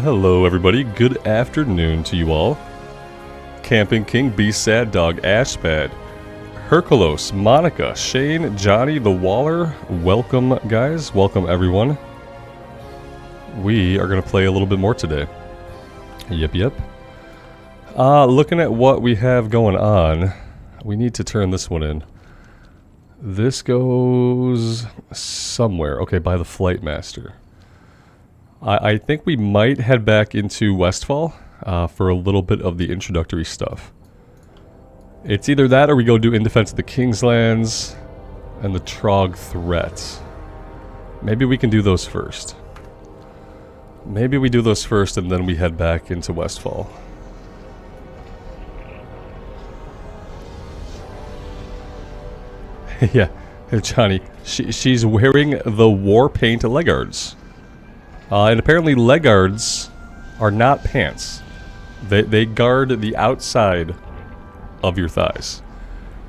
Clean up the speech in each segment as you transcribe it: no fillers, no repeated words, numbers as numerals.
Hello everybody, good afternoon to you all. Camping King, B Sad Dog, Ashpad, Herculos, Monica, Shane, Johnny, The Waller, welcome guys, welcome everyone. We are going to play a little bit more today. Yep. Looking at what we have going on, we need to turn this one in. This goes somewhere, okay, by the Flight Master. I think we might head back into Westfall for a little bit of the introductory stuff. It's either that or we go do In Defense of the Kingslands and the Trog Threat. Maybe we can do those first. Maybe we do those first and then we head back into Westfall. Yeah, Johnny, she's wearing the war paint legguards. And apparently legguards are not pants. They guard the outside of your thighs.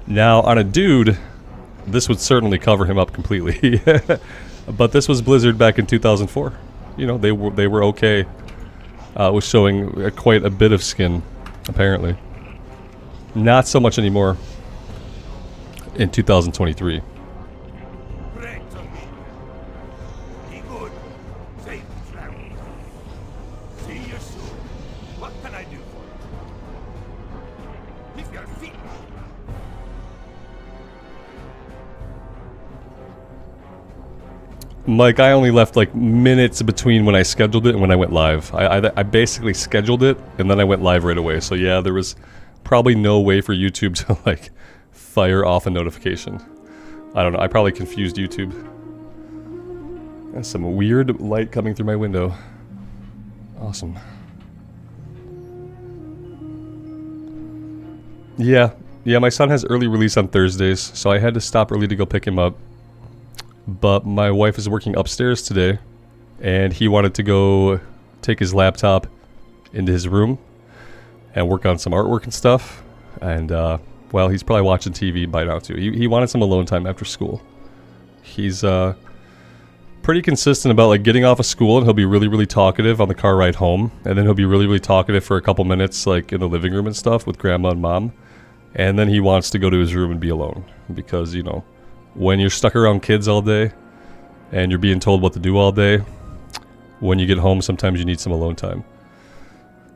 Now, on a dude, this would certainly cover him up completely. But this was Blizzard back in 2004. You know, they were okay with showing quite a bit of skin, apparently. Not so much anymore in 2023. Mike, I only left like minutes between when I scheduled it and when I went live. I basically scheduled it and then I went live right away. So yeah, there was probably no way for YouTube to like fire off a notification. I don't know, I probably confused YouTube. And some weird light coming through my window. Awesome. Yeah, my son has early release on Thursdays, so I had to stop early to go pick him up. But my wife is working upstairs today, and he wanted to go take his laptop into his room and work on some artwork and stuff. And, well, he's probably watching TV by now, too. He wanted some alone time after school. He's pretty consistent about, like, getting off of school, and he'll be really, really talkative on the car ride home. And then he'll be really, really talkative for a couple minutes, like, in the living room and stuff with grandma and mom. And then he wants to go to his room and be alone because, you know, when you're stuck around kids all day and you're being told what to do all day, when you get home, sometimes you need some alone time.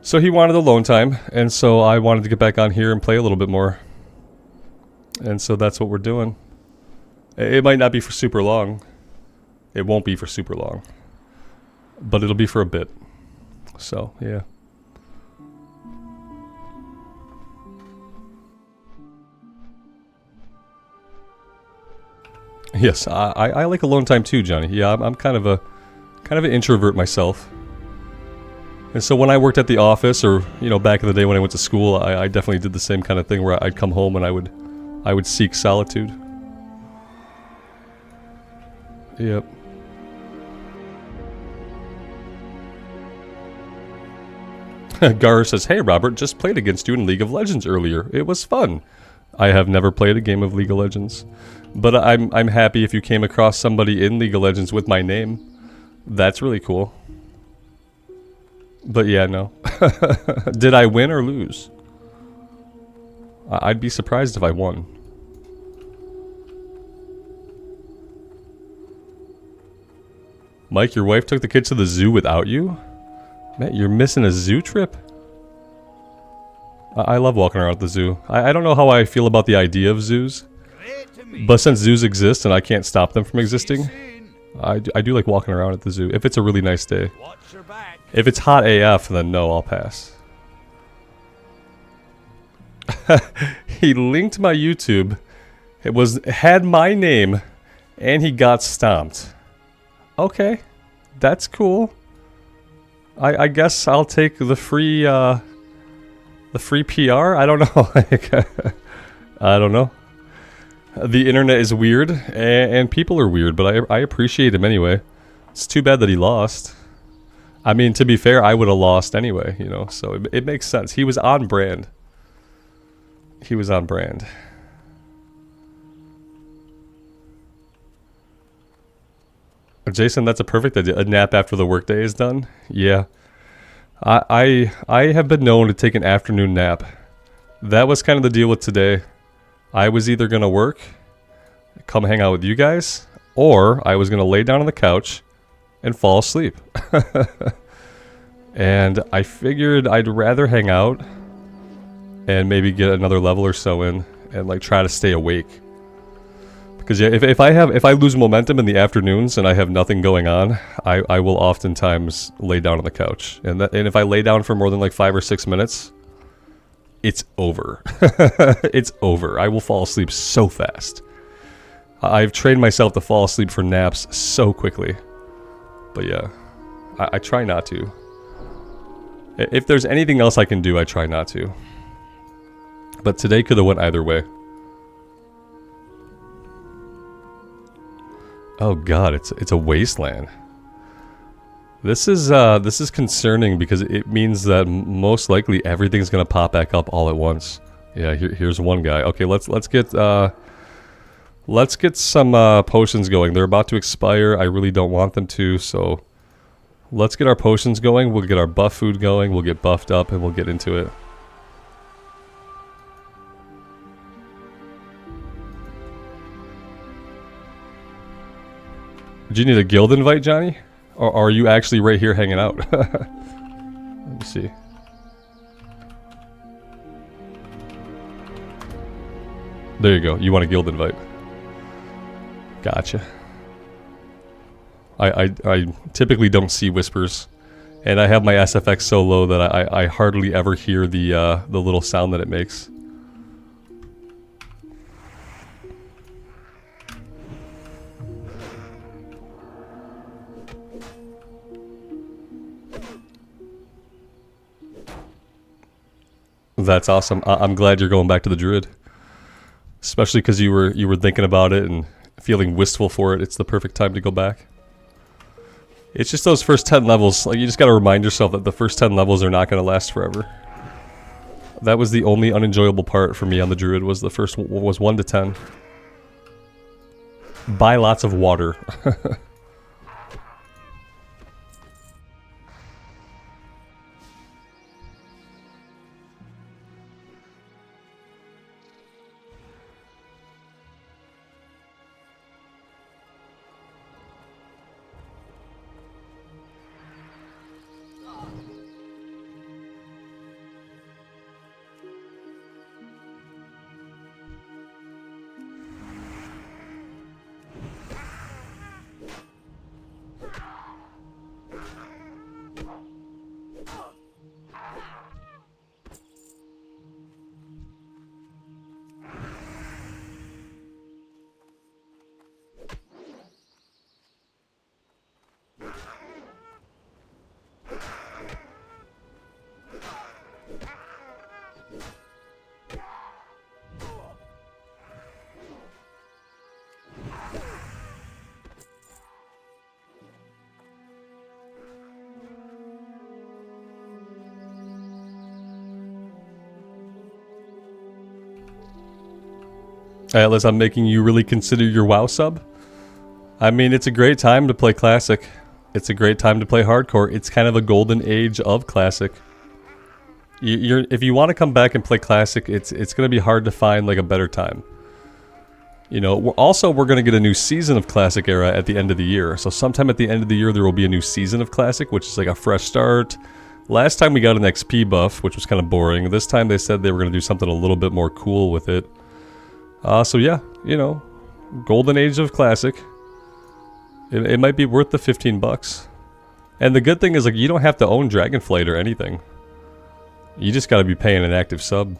So he wanted alone time, and so I wanted to get back on here and play a little bit more. And so that's what we're doing. It might not be for super long. It won't be for super long. But it'll be for a bit. So, yeah. Yes, I like alone time too, Johnny. Yeah, I'm kind of an introvert myself. And so when I worked at the office, or you know, back in the day when I went to school, I definitely did the same kind of thing where I'd come home and I would seek solitude. Yep. Gar says, "Hey Robert, just played against you in League of Legends earlier. It was fun." I have never played a game of League of Legends. But I'm happy if you came across somebody in League of Legends with my name. That's really cool. But yeah, no. Did I win or lose? I'd be surprised if I won. Mike, your wife took the kids to the zoo without you? Matt, you're missing a zoo trip? I love walking around at the zoo. I don't know how I feel about the idea of zoos. But since zoos exist and I can't stop them from existing, I do like walking around at the zoo, if it's a really nice day. If it's hot AF, then no, I'll pass. He linked my YouTube. It had my name, and he got stomped. Okay, that's cool. I guess I'll take the free PR? I don't know. I don't know. The internet is weird, and people are weird, but I appreciate him anyway. It's too bad that he lost. I mean, to be fair, I would have lost anyway, you know, so it makes sense. He was on brand. He was on brand. Jason, that's a perfect idea. A nap after the workday is done? Yeah. I have been known to take an afternoon nap. That was kind of the deal with today. I was either going to work, come hang out with you guys, or I was going to lay down on the couch and fall asleep. And I figured I'd rather hang out and maybe get another level or so in and like try to stay awake. Because yeah, if I lose momentum in the afternoons and I have nothing going on, I will oftentimes lay down on the couch. And if I lay down for more than like 5 or 6 minutes, it's over. It's over. I will fall asleep so fast. I've trained myself to fall asleep for naps so quickly. But yeah, I try not to. If there's anything else I can do, I try not to. But today could have went either way. Oh god, it's a wasteland. This is concerning because it means that most likely everything's gonna pop back up all at once. Yeah, here's one guy. Okay, let's get some potions going. They're about to expire. I really don't want them to, so let's get our potions going. We'll get our buff food going. We'll get buffed up and we'll get into it. Do you need a guild invite, Johnny? Or are you actually right here hanging out? Let me see. There you go. You want a guild invite. Gotcha. I typically don't see whispers. And I have my SFX so low that I hardly ever hear the little sound that it makes. That's awesome. I'm glad you're going back to the Druid. Especially because you were thinking about it and feeling wistful for it. It's the perfect time to go back. It's just those first 10 levels. Like, you just gotta remind yourself that the first 10 levels are not gonna last forever. That was the only unenjoyable part for me on the Druid, was the first was 1 to 10. Buy lots of water. Atlas, I'm making you really consider your WoW sub. I mean, it's a great time to play Classic. It's a great time to play Hardcore. It's kind of a golden age of Classic. If you want to come back and play Classic, it's going to be hard to find like a better time. You know, we're going to get a new season of Classic Era at the end of the year. So sometime at the end of the year, there will be a new season of Classic, which is like a fresh start. Last time we got an XP buff, which was kind of boring. This time they said they were going to do something a little bit more cool with it. So yeah, you know, golden age of Classic. It might be worth the 15 bucks. And the good thing is, like, you don't have to own Dragonflight or anything. You just gotta be paying an active sub.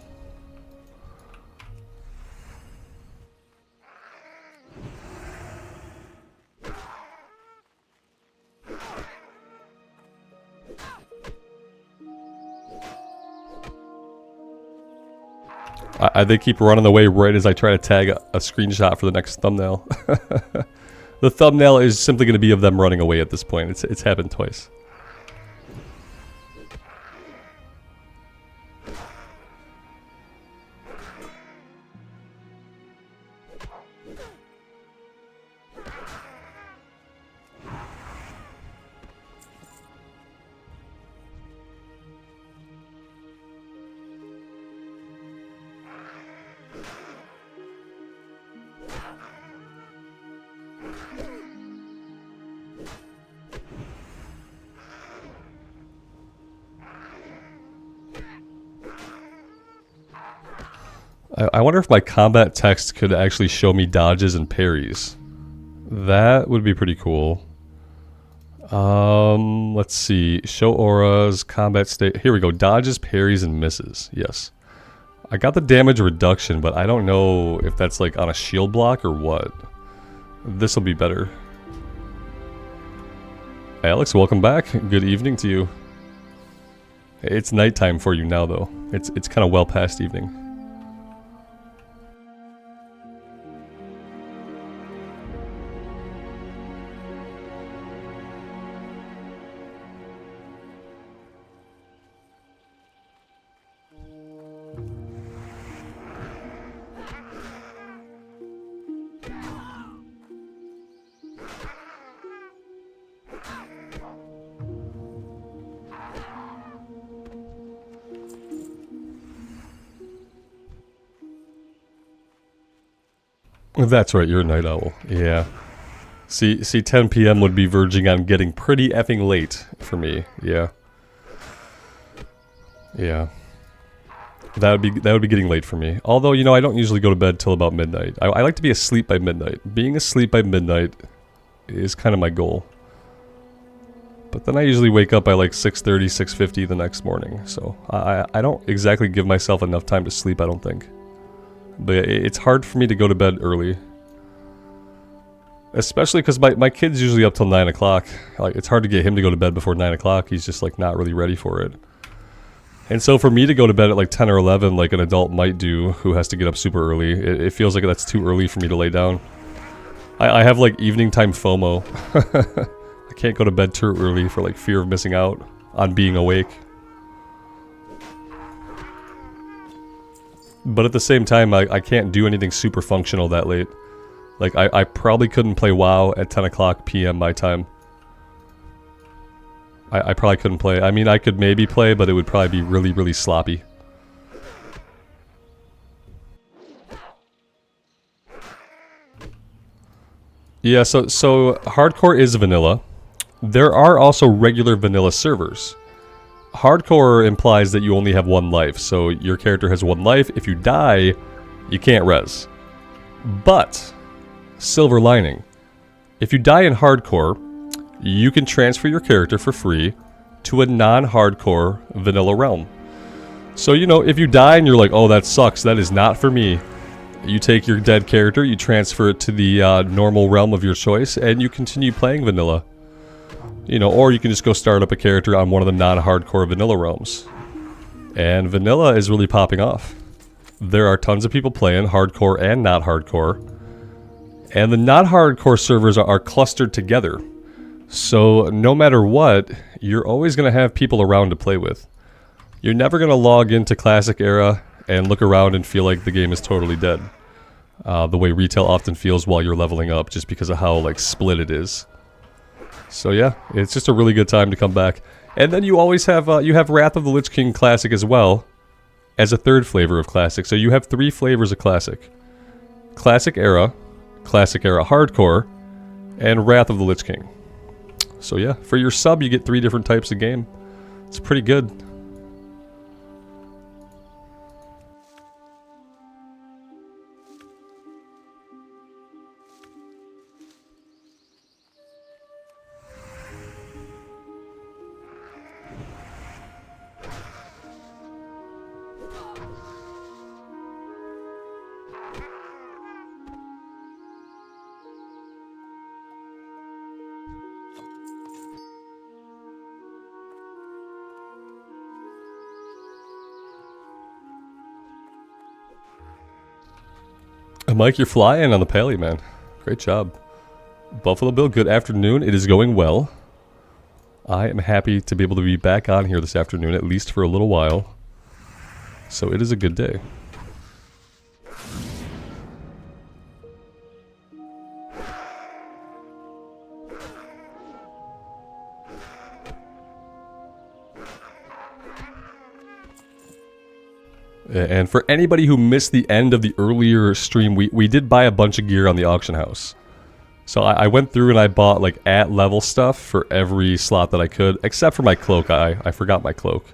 They keep running away right as I try to tag a screenshot for the next thumbnail. The thumbnail is simply going to be of them running away at this point. It's happened twice. I wonder if my combat text could actually show me dodges and parries. That would be pretty cool. Let's see. Show auras, combat state. Here we go. Dodges, parries, and misses. Yes. I got the damage reduction, but I don't know if that's like on a shield block or what. This will be better. Alex, welcome back. Good evening to you. It's nighttime for you now, though. It's kind of well past evening. That's right, you're a night owl. Yeah. See, 10 p.m. would be verging on getting pretty effing late for me. Yeah. Yeah. That would be getting late for me. Although, you know, I don't usually go to bed till about midnight. I like to be asleep by midnight. Being asleep by midnight is kind of my goal. But then I usually wake up by like 6:30, 6:50 the next morning. So I don't exactly give myself enough time to sleep, I don't think. But it's hard for me to go to bed early. Especially because my kid's usually up till 9 o'clock. Like, it's hard to get him to go to bed before 9 o'clock. He's just like not really ready for it. And so for me to go to bed at like 10 or 11 like an adult might do who has to get up super early, it feels like that's too early for me to lay down. I have like evening time FOMO. I can't go to bed too early for like fear of missing out on being awake. But at the same time, I can't do anything super functional that late. Like, I probably couldn't play WoW at 10 o'clock p.m. my time. I probably couldn't play. I mean, I could maybe play, but it would probably be really, really sloppy. Yeah, so hardcore is vanilla. There are also regular vanilla servers. Hardcore implies that you only have one life, so your character has one life. If you die, you can't res. But, silver lining, if you die in hardcore, you can transfer your character for free to a non-hardcore vanilla realm. So, you know, if you die and you're like, oh, that sucks, that is not for me, you take your dead character, you transfer it to the normal realm of your choice, and you continue playing vanilla. You know, or you can just go start up a character on one of the non-hardcore vanilla realms. And vanilla is really popping off. There are tons of people playing hardcore and not hardcore. And the not hardcore servers are clustered together. So no matter what, you're always going to have people around to play with. You're never going to log into Classic Era and look around and feel like the game is totally dead. The way retail often feels while you're leveling up, just because of how like split it is. So yeah, it's just a really good time to come back. And then you always have, you have Wrath of the Lich King Classic as well, as a third flavor of Classic. So you have 3 flavors of Classic. Classic Era Hardcore, and Wrath of the Lich King. So yeah, for your sub you get 3 different types of game. It's pretty good. Mike, you're flying on the Pally, man. Great job. Buffalo Bill, good afternoon. It is going well. I am happy to be able to be back on here this afternoon, at least for a little while. So it is a good day. And for anybody who missed the end of the earlier stream, we did buy a bunch of gear on the auction house. So I went through and I bought like at level stuff for every slot that I could, except for my cloak. I forgot my cloak.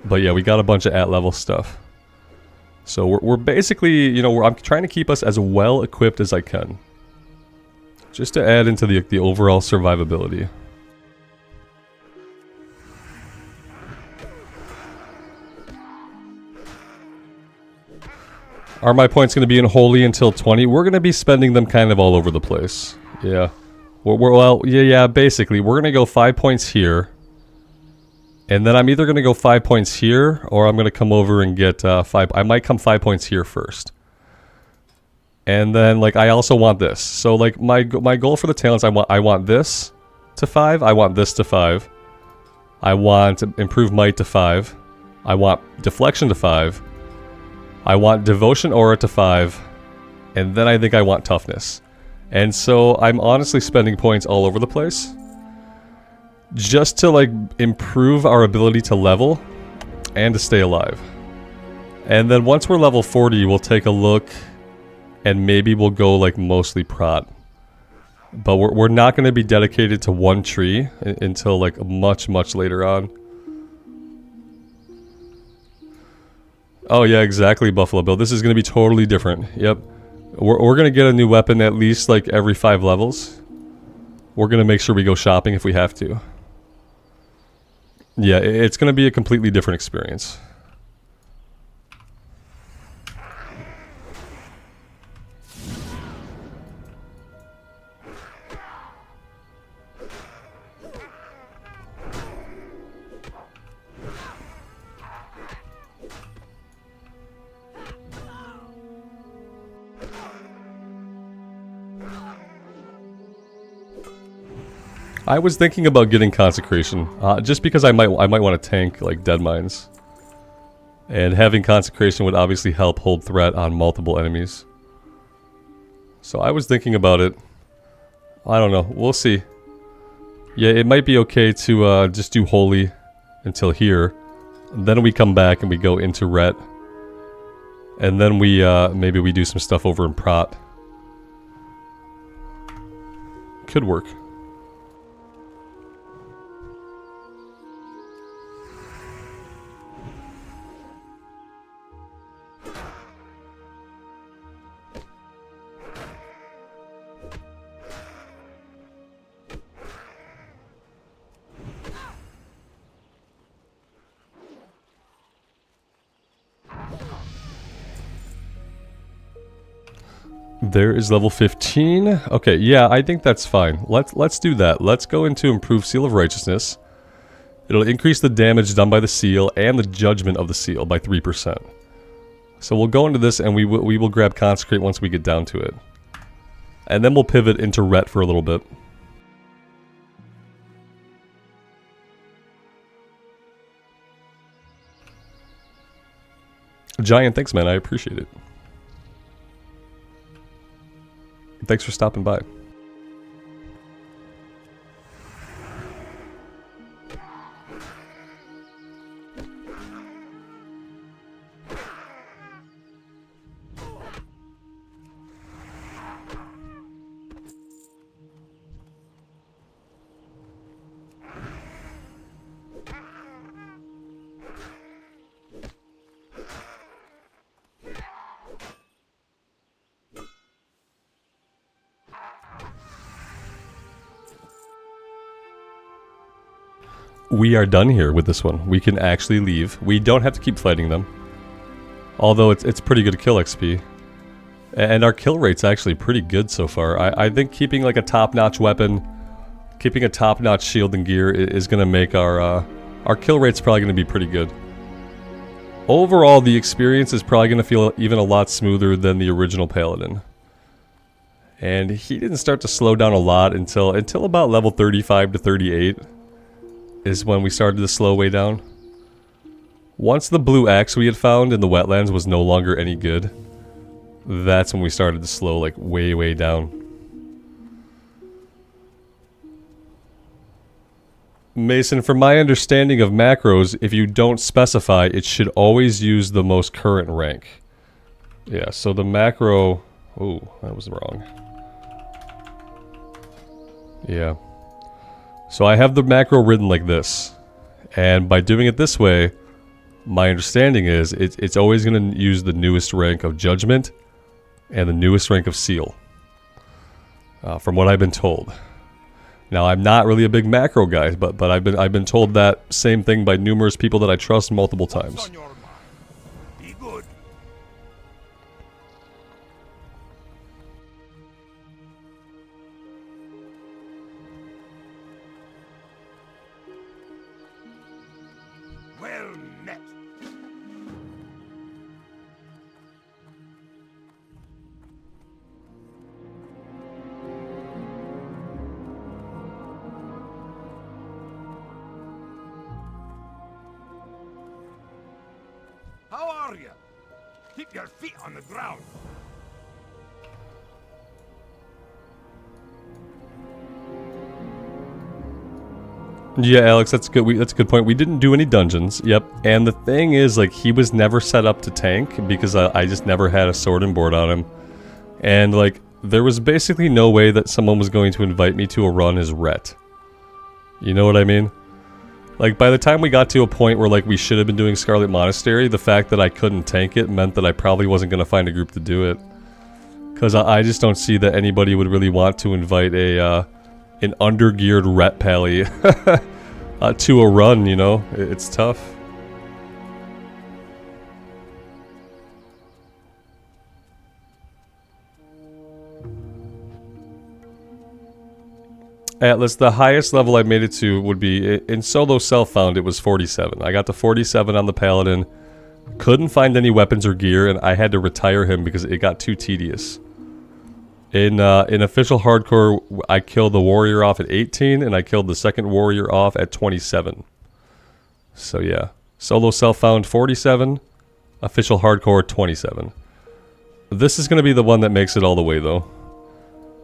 But yeah, we got a bunch of at level stuff. So we're basically, you know, I'm trying to keep us as well equipped as I can. Just to add into the overall survivability. Are my points going to be in Holy until 20? We're going to be spending them kind of all over the place. Yeah. Well, yeah, basically. We're going to go 5 points here. And then I'm either going to go 5 points here, or I'm going to come over and get 5. I might come 5 points here first. And then, like, I also want this. So, like, my goal for the talents, I want this to 5. I want this to 5. I want improved might to 5. I want deflection to 5. I want devotion aura to 5. And then I think I want toughness. And so I'm honestly spending points all over the place. Just to, like, improve our ability to level and to stay alive. And then once we're level 40, we'll take a look and maybe we'll go, like, mostly prot. But we're not going to be dedicated to one tree until, like, much later on. Oh yeah, exactly, Buffalo Bill. This is going to be totally different. Yep. We're going to get a new weapon at least, like, every 5 levels. We're going to make sure we go shopping if we have to. Yeah, it's going to be a completely different experience. I was thinking about getting Consecration, just because I might want to tank, like, Dead Mines. And having Consecration would obviously help hold threat on multiple enemies. So I was thinking about it. I don't know, we'll see. Yeah, it might be okay to just do Holy until here. Then we come back and we go into Ret. And then we, maybe we do some stuff over in Prot. Could work. There is level 15. Okay, yeah, I think that's fine. Let's do that. Let's go into Improved Seal of Righteousness. It'll increase the damage done by the seal and the judgment of the seal by 3%. So we'll go into this and we will grab Consecrate once we get down to it. And then we'll pivot into Ret for a little bit. Giant, thanks man, I appreciate it. Thanks for stopping by. We are done here with this one. We can actually leave. We don't have to keep fighting them. Although it's pretty good kill XP. And our kill rate's actually pretty good so far. I think keeping like a top-notch weapon, keeping a top-notch shield and gear is going to make our kill rate's probably going to be pretty good. Overall, the experience is probably going to feel even a lot smoother than the original Paladin. And he didn't start to slow down a lot until about level 35 to 38. Is when we started to slow way down. Once the blue axe we had found in the wetlands was no longer any good, that's when we started to slow like way down. Mason, from my understanding of macros, if you don't specify, it should always use the most current rank. Yeah, so the macro... Oh, that was wrong. Yeah. So I have the macro written like this, and by doing it this way, My understanding is it's always going to use the newest rank of Judgment and the newest rank of Seal. From what I've been told. Now, I'm not really a big macro guy, but I've been told that same thing by numerous people that I trust multiple times. Be good. Well met. How are you? Keep your feet on the ground. Yeah, Alex, that's good. That's a good point. We didn't do any dungeons. Yep. And the thing is, like, he was never set up to tank because I just never had a sword and board on him. And, like, there was basically no way that someone was going to invite me to a run as Ret. You know what I mean? Like, by the time we got to a point where, like, we should have been doing Scarlet Monastery, the fact that I couldn't tank it meant that I probably wasn't going to find a group to do it. Because I just don't see that anybody would really want to invite a, an undergeared Ret Pally to a run, you know? It's tough. Atlas, the highest level I made it to would be, in solo self-found, it was 47. I got to 47 on the Paladin, couldn't find any weapons or gear, and I had to retire him because it got too tedious. In official hardcore, I killed the warrior off at 18, and I killed the second warrior off at 27. So yeah, solo self-found 47, official hardcore 27. This is going to be the one that makes it all the way, though.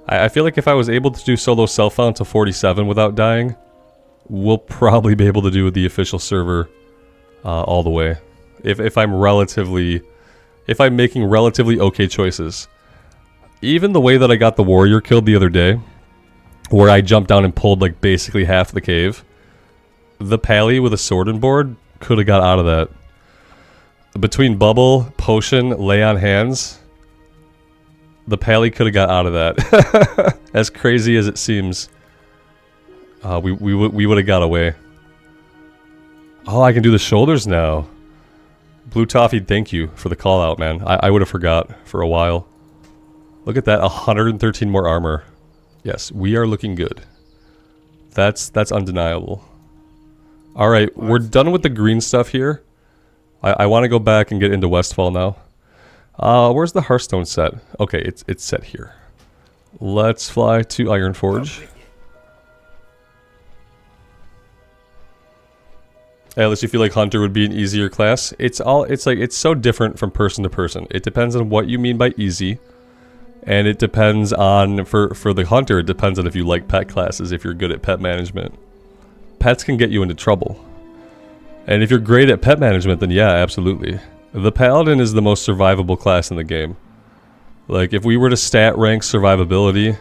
I feel like if I was able to do solo self-found to 47 without dying, we'll probably be able to do the official server all the way. If I'm making relatively okay choices. Even the way that I got the warrior killed the other day, where I jumped down and pulled like basically half the cave, the pally with a sword and board could have got out of that. Between bubble, potion, lay on hands, the pally could have got out of that. As crazy as it seems, we would have got away. Oh, I can do the shoulders now. Blue Toffee, thank you for the call out, man. I would have forgot for a while. Look at that, 113 more armor. Yes, we are looking good. That's undeniable. Alright, we're done with the green stuff here. I want to go back and get into Westfall now. Where's the Hearthstone set? Okay, it's set here. Let's fly to Ironforge. Alice, you feel like Hunter would be an easier class? It's so different from person to person. It depends on what you mean by easy. And it depends on, for the Hunter, it depends on if you like pet classes, if you're good at pet management. Pets can get you into trouble. And if you're great at pet management, then yeah, absolutely. The Paladin is the most survivable class in the game. Like, if we were to stat rank survivability,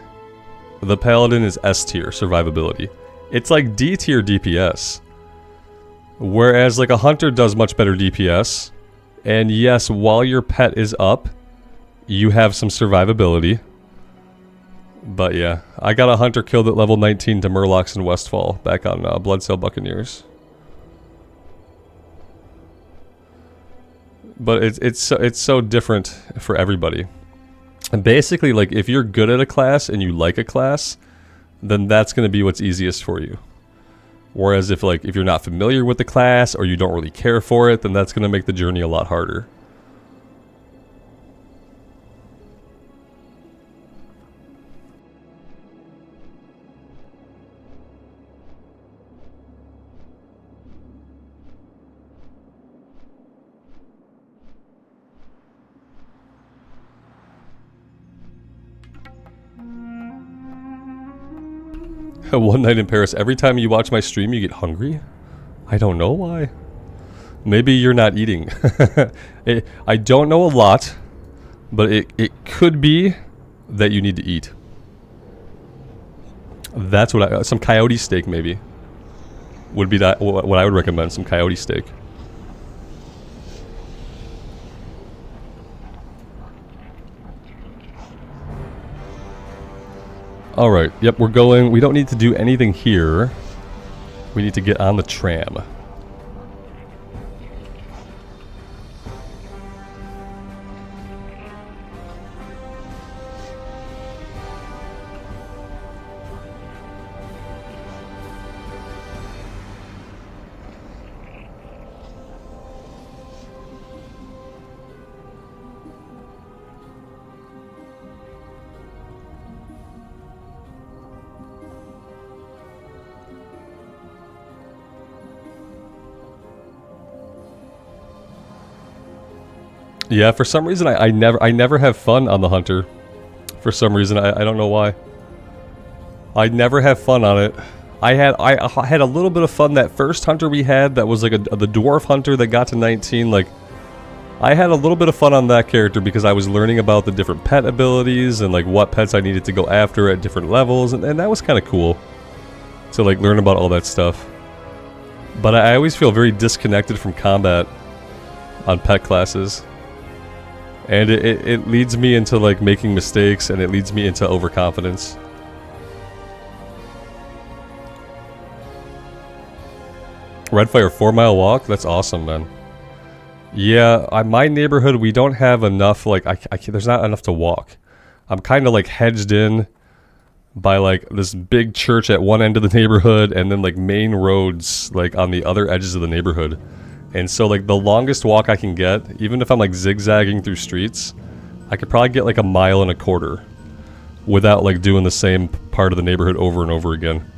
the Paladin is S tier survivability. It's like D tier DPS. Whereas, like, a Hunter does much better DPS. And yes, while your pet is up, you have some survivability. But yeah, I got a Hunter killed at level 19 to Murlocs in Westfall back on Bloodsail Buccaneers. But it's so different for everybody. And basically, like, if you're good at a class and you like a class, then that's going to be what's easiest for you. Whereas if you're not familiar with the class or you don't really care for it, then that's going to make the journey a lot harder. One night in Paris. Every time you watch my stream, you get hungry? I don't know why. Maybe you're not eating. I don't know a lot, but it could be that you need to eat. That's what some coyote steak maybe would be what I would recommend. Some coyote steak. Alright, yep, we're going. We don't need to do anything here. We need to get on the tram. Yeah, for some reason I never have fun on the Hunter. For some reason, I don't know why. I never have fun on it. I had a little bit of fun that first Hunter we had that was like the Dwarf Hunter that got to 19. Like, I had a little bit of fun on that character because I was learning about the different pet abilities and like what pets I needed to go after at different levels, and that was kind of cool to like learn about all that stuff. But I always feel very disconnected from combat on pet classes. And it leads me into like making mistakes, and it leads me into overconfidence. Redfire 4-mile walk? That's awesome, man. Yeah, my neighborhood, we don't have enough, like, there's not enough to walk. I'm kind of like hedged in by like this big church at one end of the neighborhood, and then like main roads like on the other edges of the neighborhood. And so like the longest walk I can get, even if I'm like zigzagging through streets, I could probably get like 1.25 miles without like doing the same part of the neighborhood over and over again.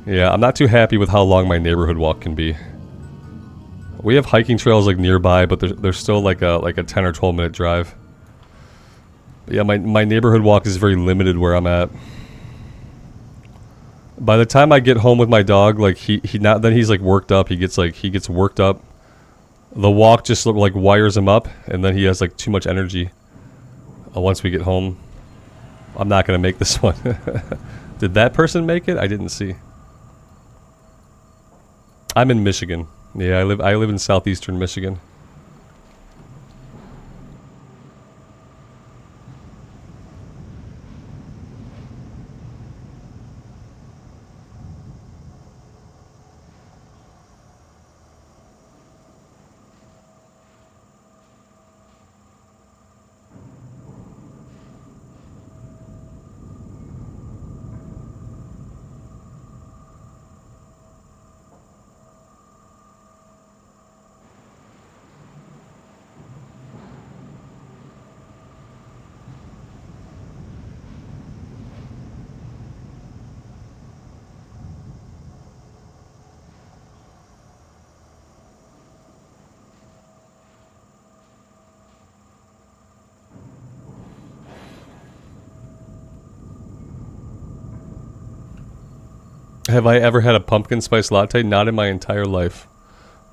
Yeah, I'm not too happy with how long my neighborhood walk can be. We have hiking trails like nearby, but there's still like a 10 or 12 minute drive. But yeah, my neighborhood walk is very limited where I'm at. By the time I get home with my dog, like then he's like worked up. He gets worked up. The walk just like wires him up, and then he has like too much energy. Once we get home, I'm not gonna make this one. Did that person make it? I didn't see. I'm in Michigan. Yeah, I live in southeastern Michigan. Have I ever had a pumpkin spice latte? Not in my entire life.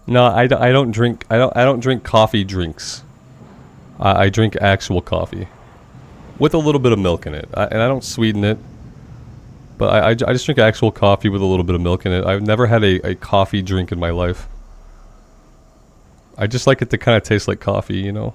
No, I don't drink. I don't drink coffee drinks. I drink actual coffee with a little bit of milk in it, and I don't sweeten it. But I just drink actual coffee with a little bit of milk in it. I've never had a coffee drink in my life. I just like it to kind of taste like coffee, you know.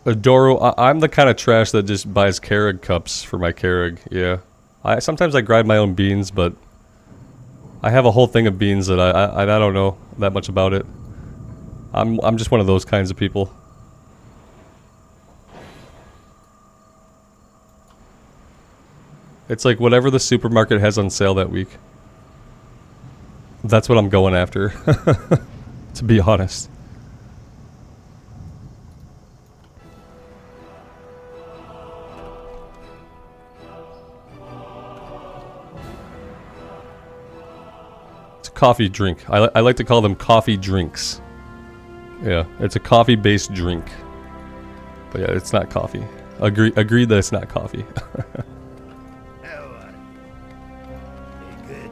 Adoro, I'm the kind of trash that just buys Keurig cups for my Keurig, yeah. Sometimes I grind my own beans, but I have a whole thing of beans that I don't know that much about it. I'm just one of those kinds of people. It's like whatever the supermarket has on sale that week. That's what I'm going after, to be honest. Coffee drink. I like to call them coffee drinks. Yeah, it's a coffee-based drink. But yeah, it's not coffee. Agreed that it's not coffee. good.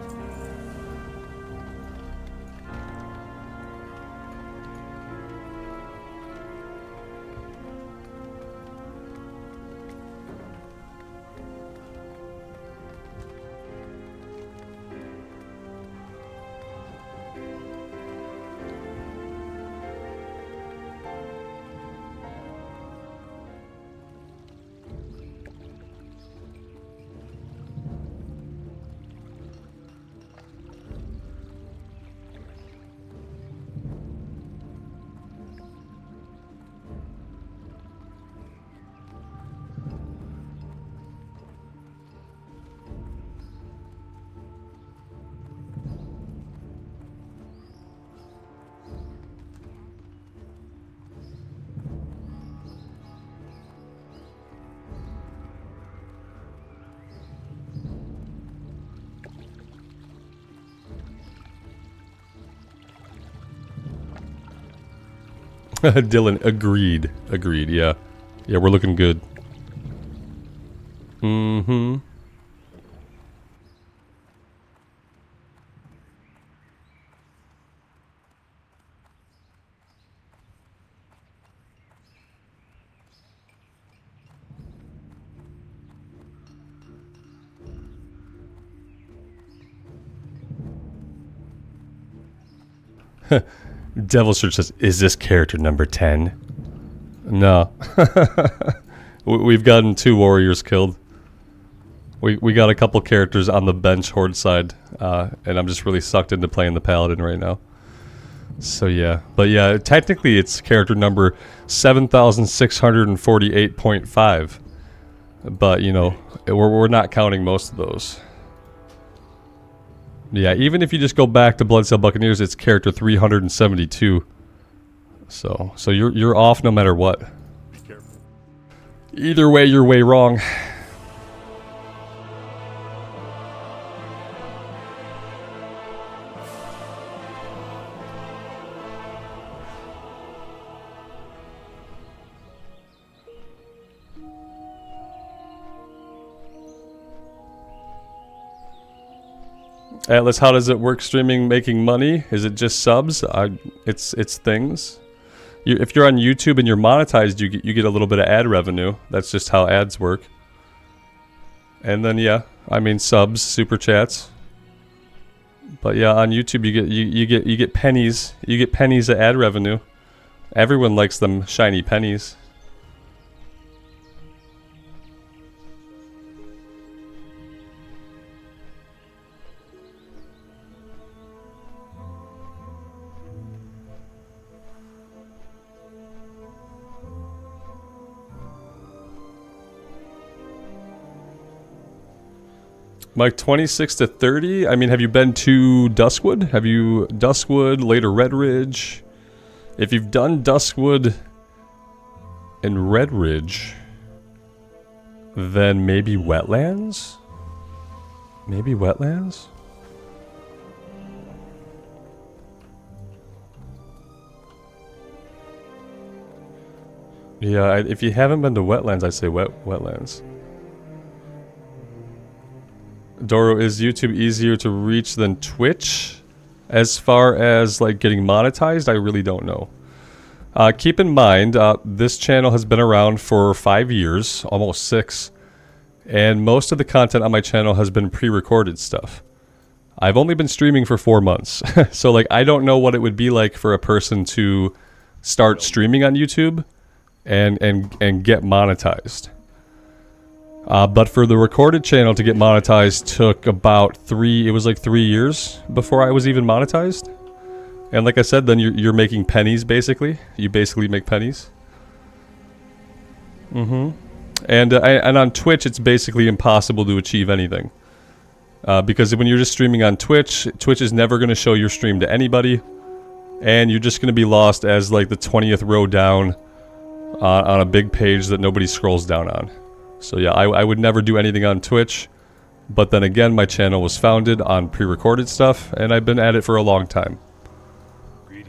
Dylan, agreed. Agreed, yeah. Yeah, we're looking good. Mm-hmm. Devil Search says, is this character number 10? No. We've gotten 2 warriors killed. We got a couple characters on the bench horde side, and I'm just really sucked into playing the paladin right now. So yeah, but yeah, technically it's character number 7,648.5. But you know, we're not counting most of those. Yeah, even if you just go back to Bloodsail Buccaneers, it's character 372. So you're off no matter what. Be careful. Either way, you're way wrong. Atlas, how does it work streaming, making money? Is it just subs? It's things. If you're on YouTube and you're monetized, you get a little bit of ad revenue. That's just how ads work. And then yeah, I mean subs, super chats. But yeah, on YouTube you get pennies. You get pennies of ad revenue. Everyone likes them shiny pennies. Mike, 26 to 30? I mean, have you been to Duskwood? Have you Duskwood, later Red Ridge? If you've done Duskwood and Red Ridge, then maybe Wetlands? Maybe Wetlands? Yeah, if you haven't been to Wetlands, I'd say Wetlands. Doro, is YouTube easier to reach than Twitch? As far as like getting monetized, I really don't know. Keep in mind, this channel has been around for 5 years, almost 6. And most of the content on my channel has been pre-recorded stuff. I've only been streaming for 4 months. So like, I don't know what it would be like for a person to start streaming on YouTube and get monetized. But for the recorded channel to get monetized took about 3 years before I was even monetized. And like I said, then you're making pennies basically. You basically make pennies. And on Twitch, it's basically impossible to achieve anything. Because when you're just streaming on Twitch, Twitch is never going to show your stream to anybody. And you're just going to be lost as like the 20th row down on a big page that nobody scrolls down on. So yeah, I would never do anything on Twitch, but then again, my channel was founded on pre-recorded stuff, and I've been at it for a long time.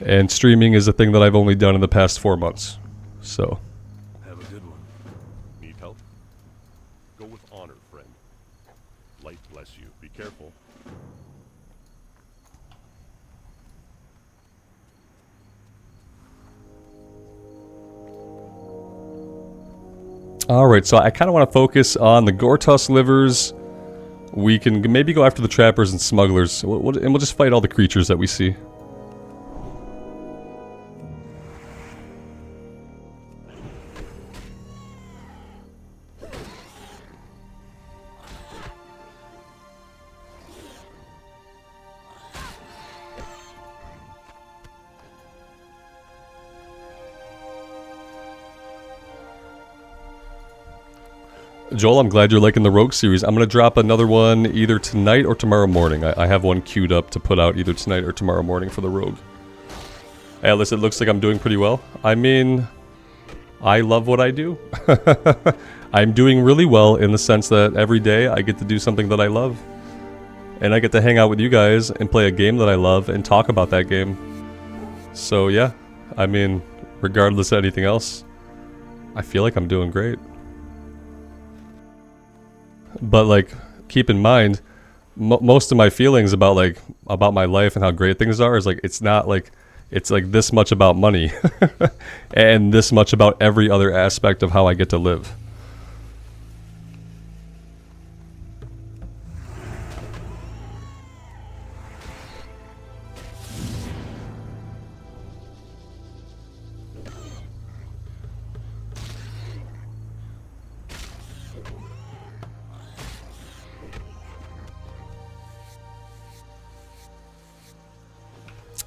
And streaming is a thing that I've only done in the past 4 months. So. Have a good one. Need help? Go with honor, friend. Light bless you. Be careful. Alright, so I kind of want to focus on the Gortus livers. We can maybe go after the trappers and smugglers, and we'll just fight all the creatures that we see. Joel, I'm glad you're liking the Rogue series. I'm going to drop another one either tonight or tomorrow morning. I have one queued up to put out either tonight or tomorrow morning for the Rogue. Alice, it looks like I'm doing pretty well. I mean, I love what I do. I'm doing really well in the sense that every day I get to do something that I love. And I get to hang out with you guys and play a game that I love and talk about that game. So yeah, I mean, regardless of anything else, I feel like I'm doing great. But like, keep in mind, most of my feelings about my life and how great things are is like, it's not like, it's like this much about money and this much about every other aspect of how I get to live.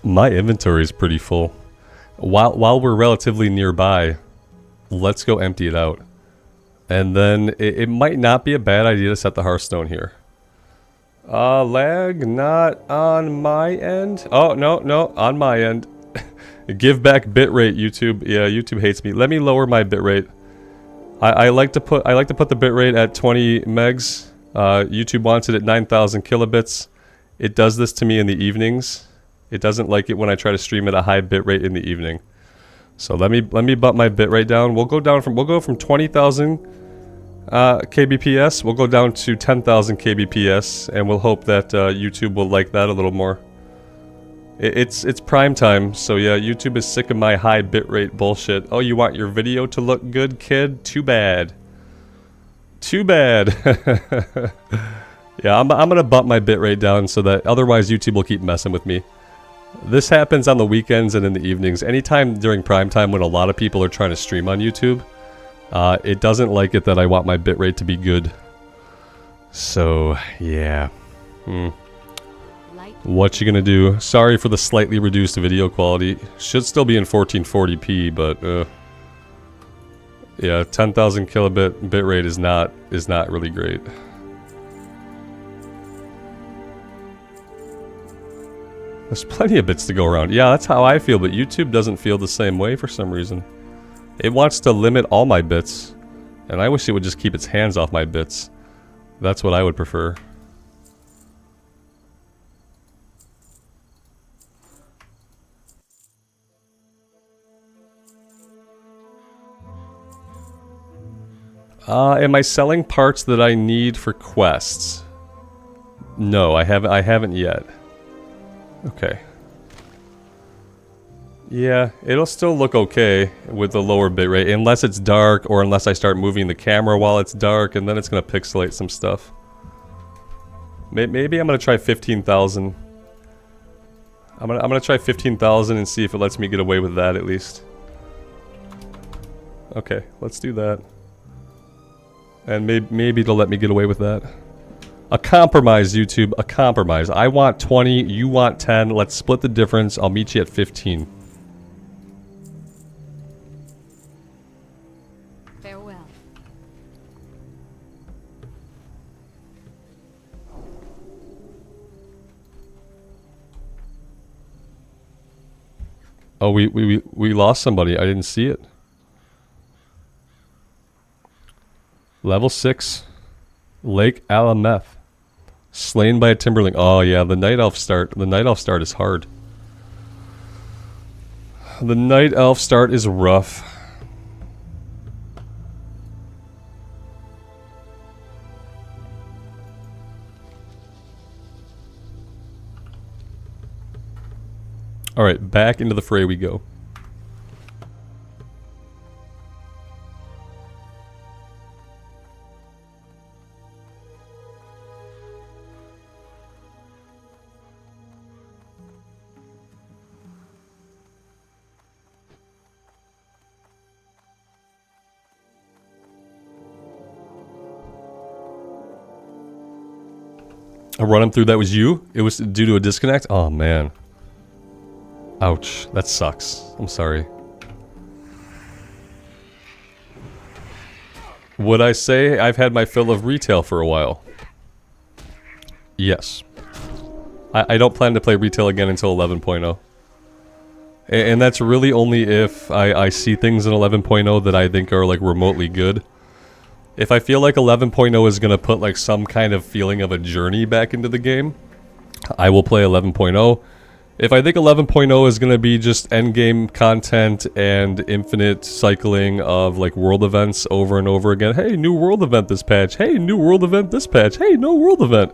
My inventory is pretty full. While we're relatively nearby, let's go empty it out. And then it might not be a bad idea to set the Hearthstone here. Lag not on my end. Oh, no, on my end. Give back bitrate, YouTube. Yeah, YouTube hates me. Let me lower my bitrate. I like to put the bitrate at 20 megs. YouTube wants it at 9,000 kilobits. It does this to me in the evenings. It doesn't like it when I try to stream at a high bitrate in the evening. So let me bump my bitrate down. We'll go from 20,000 kbps. We'll go down to 10,000 kbps, and we'll hope that YouTube will like that a little more. It's prime time, so yeah, YouTube is sick of my high bitrate bullshit. Oh, you want your video to look good, kid? Too bad. Too bad. Yeah, I'm gonna bump my bitrate down so that otherwise YouTube will keep messing with me. This happens on the weekends and in the evenings. Anytime during prime time when a lot of people are trying to stream on YouTube, it doesn't like it that I want my bitrate to be good. So, yeah. What you gonna do? Sorry for the slightly reduced video quality. Should still be in 1440p, but yeah, 10,000 kilobit bitrate is not really great. There's plenty of bits to go around. Yeah, that's how I feel, but YouTube doesn't feel the same way for some reason. It wants to limit all my bits, and I wish it would just keep its hands off my bits. That's what I would prefer. Am I selling parts that I need for quests? No, I haven't yet. Okay. Yeah, it'll still look okay with the lower bitrate, unless it's dark or unless I start moving the camera while it's dark, and then it's gonna pixelate some stuff. Maybe I'm gonna try 15,000. I'm gonna try 15,000 and see if it lets me get away with that at least. Okay, let's do that. And maybe it'll let me get away with that. A compromise, YouTube. A compromise. I want 20, you want 10. Let's split the difference. I'll meet you at 15. Farewell. Oh, we lost somebody. I didn't see it. Level 6. Lake Alameth. Slain by a Timberling. Oh yeah, the Night Elf start. The Night Elf start is hard. The Night Elf start is rough. Alright, back into the fray we go. A run him through that was you? It was due to a disconnect? Oh man. Ouch. That sucks. I'm sorry. Would I say I've had my fill of retail for a while? Yes. I don't plan to play retail again until 11.0. And that's really only if I see things in 11.0 that I think are like remotely good. If I feel like 11.0 is going to put like some kind of feeling of a journey back into the game, I will play 11.0. If I think 11.0 is going to be just endgame content and infinite cycling of like world events over and over again. Hey, new world event this patch. Hey, new world event this patch. Hey, no world event.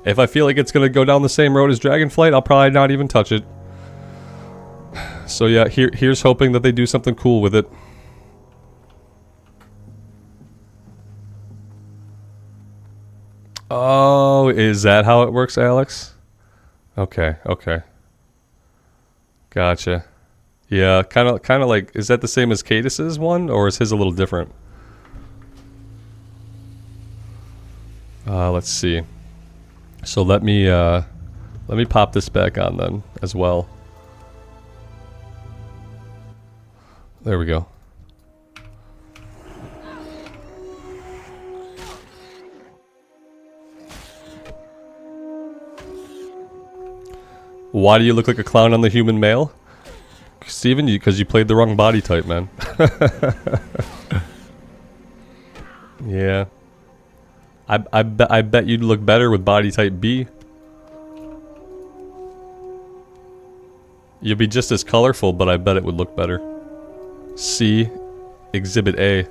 If I feel like it's going to go down the same road as Dragonflight, I'll probably not even touch it. So yeah, here's hoping that they do something cool with it. Oh, is that how it works, Alex? Okay, okay. Gotcha. Yeah, kind of like, is that the same as Cadis's one, or is his a little different? Let's see. So let me pop this back on then as well. There we go. Why do you look like a clown on the human male? Steven, because you played the wrong body type, man. Yeah. I bet you'd look better with body type B. You'd be just as colorful, but I bet it would look better. C, Exhibit A.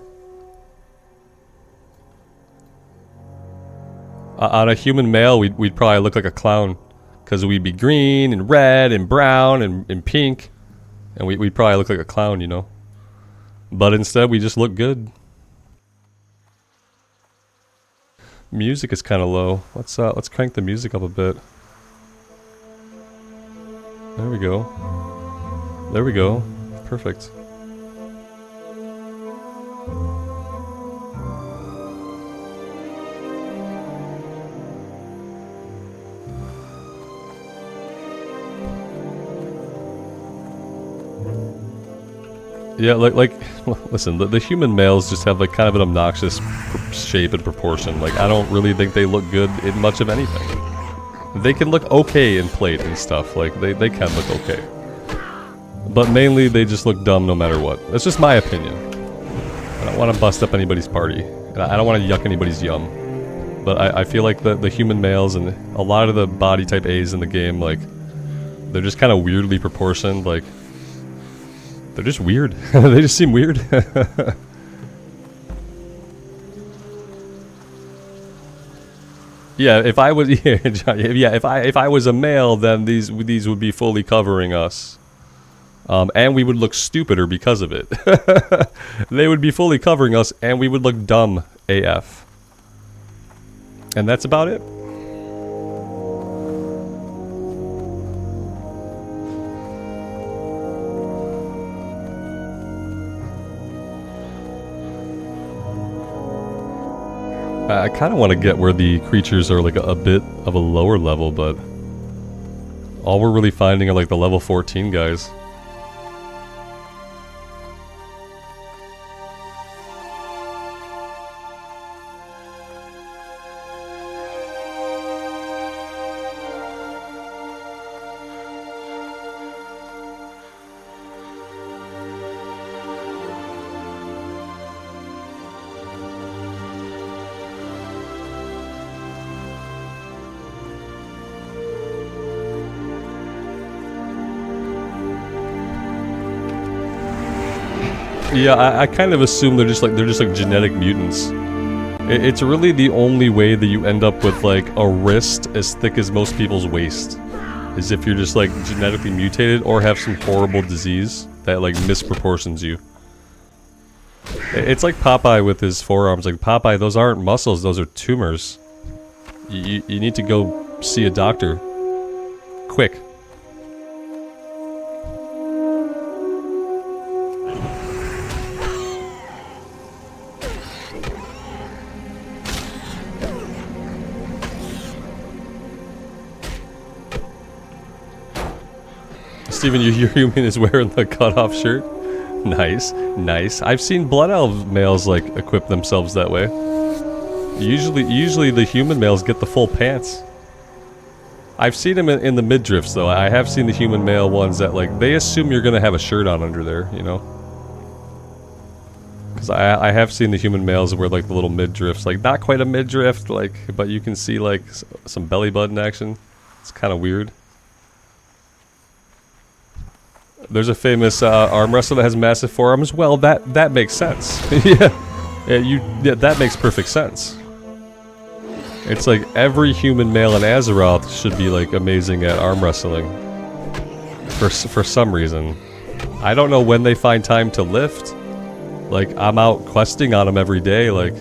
On a human male, we'd probably look like a clown. Because we'd be green and red and brown and pink. And we'd probably look like a clown, you know. But instead, we just look good. Music is kind of low. Let's crank the music up a bit. There we go. There we go. Perfect. Yeah, like listen, the human males just have like kind of an obnoxious shape and proportion. Like, I don't really think they look good in much of anything. They can look okay in plate and stuff, like they can look okay. But mainly they just look dumb no matter what. That's just my opinion. I don't want to bust up anybody's party. And I don't want to yuck anybody's yum. But I feel like the human males and a lot of the body type A's in the game, like, they're just kind of weirdly proportioned, like, they're just weird. They just seem weird. Yeah, if I was if I was a male, then these would be fully covering us. And we would look stupider because of it. They would be fully covering us and we would look dumb AF. And that's about it. I kind of want to get where the creatures are like a bit of a lower level, but all we're really finding are like the level 14 guys. Yeah, I kind of assume they're just like genetic mutants. It's really the only way that you end up with like a wrist as thick as most people's waist, is if you're just like genetically mutated or have some horrible disease that like misproportions you. It's like Popeye with his forearms. Like, Popeye, those aren't muscles, those are tumors. You need to go see a doctor. Quick. Steven, your human is wearing the cutoff shirt. Nice, nice. I've seen Blood Elf males like equip themselves that way. Usually the human males get the full pants. I've seen them in the midriffs though. I have seen the human male ones that like they assume you're gonna have a shirt on under there, you know. Because I have seen the human males wear like the little midriffs, like not quite a midriff, like, but you can see like some belly button action. It's kind of weird. There's a famous arm wrestler that has massive forearms. Well, that makes sense. Yeah, that makes perfect sense. It's like every human male in Azeroth should be like amazing at arm wrestling. For some reason, I don't know when they find time to lift. Like I'm out questing on them every day. Like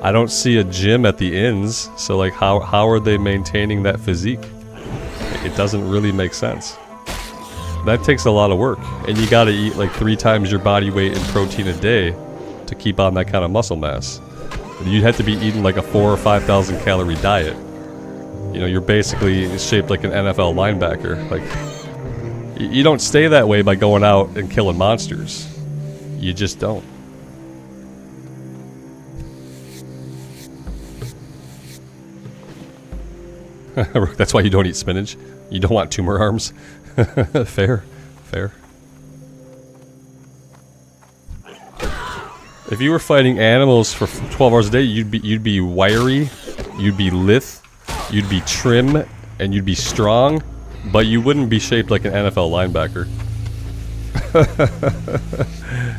I don't see a gym at the inns. So like how are they maintaining that physique? It doesn't really make sense. That takes a lot of work, and you gotta eat like 3 times your body weight in protein a day to keep on that kind of muscle mass. You'd have to be eating like a 4,000 or 5,000 calorie diet. You know, you're basically shaped like an NFL linebacker. Like, you don't stay that way by going out and killing monsters. You just don't. That's why you don't eat spinach. You don't want tumor arms. Fair, fair. If you were fighting animals for 12 hours a day, you'd be wiry, you'd be lithe, you'd be trim, and you'd be strong, but you wouldn't be shaped like an NFL linebacker.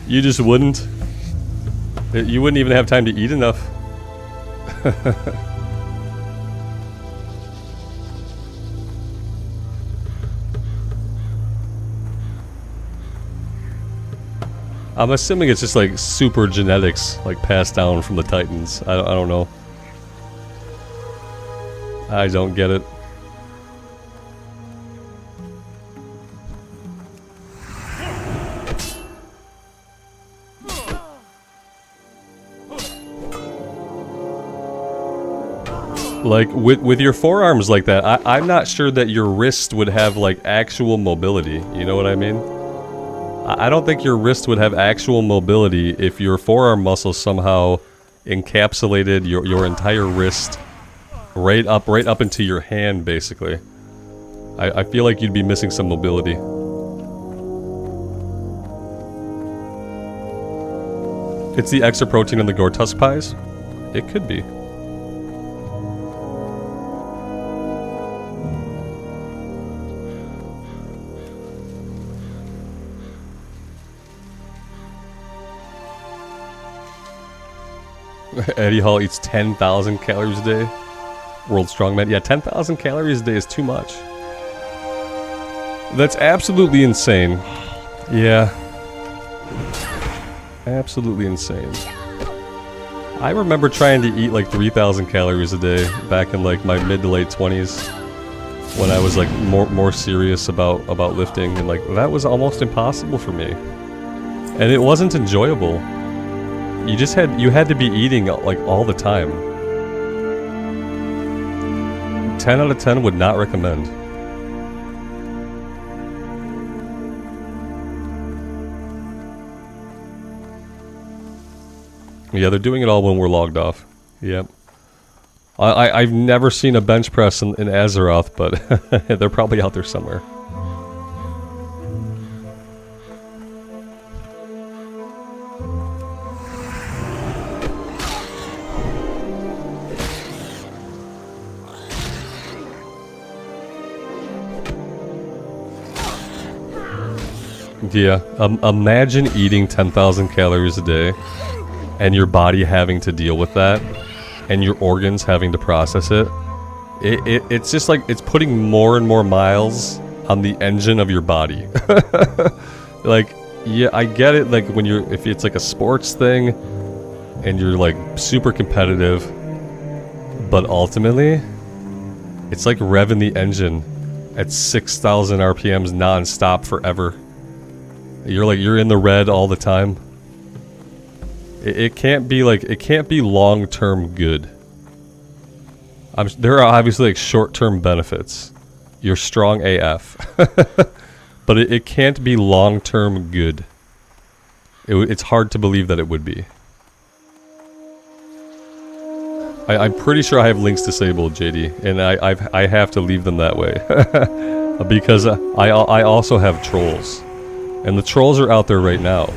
You just wouldn't. You wouldn't even have time to eat enough. I'm assuming it's just like super genetics, like passed down from the Titans. I don't know. I don't get it. Like with your forearms like that, I'm not sure that your wrist would have like actual mobility. You know what I mean? I don't think your wrist would have actual mobility if your forearm muscle somehow encapsulated your entire wrist right up into your hand, basically. I feel like you'd be missing some mobility. It's the extra protein in the gore tusk pies? It could be. Eddie Hall eats 10,000 calories a day. World Strongman. Yeah, 10,000 calories a day is too much. That's absolutely insane. Yeah. Absolutely insane. I remember trying to eat like 3,000 calories a day back in like my mid to late 20s when I was like more serious about lifting, and like that was almost impossible for me. And it wasn't enjoyable. You had to be eating like all the time. 10 out of 10 would not recommend. Yeah, they're doing it all when we're logged off. Yep. I've never seen a bench press in Azeroth, but they're probably out there somewhere. Yeah, imagine eating 10,000 calories a day and your body having to deal with that and your organs having to process it. It's just like it's putting more and more miles on the engine of your body. Like, yeah, I get it, like when if it's like a sports thing and you're like super competitive, but ultimately it's like revving the engine at 6,000 RPMs non-stop forever. You're in the red all the time. It can't be long-term good. There are obviously like short-term benefits. You're strong AF. But it can't be long-term good. It's hard to believe that it would be. I'm pretty sure I have links disabled, JD, and I have to leave them that way. Because I also have trolls. And the trolls are out there right now.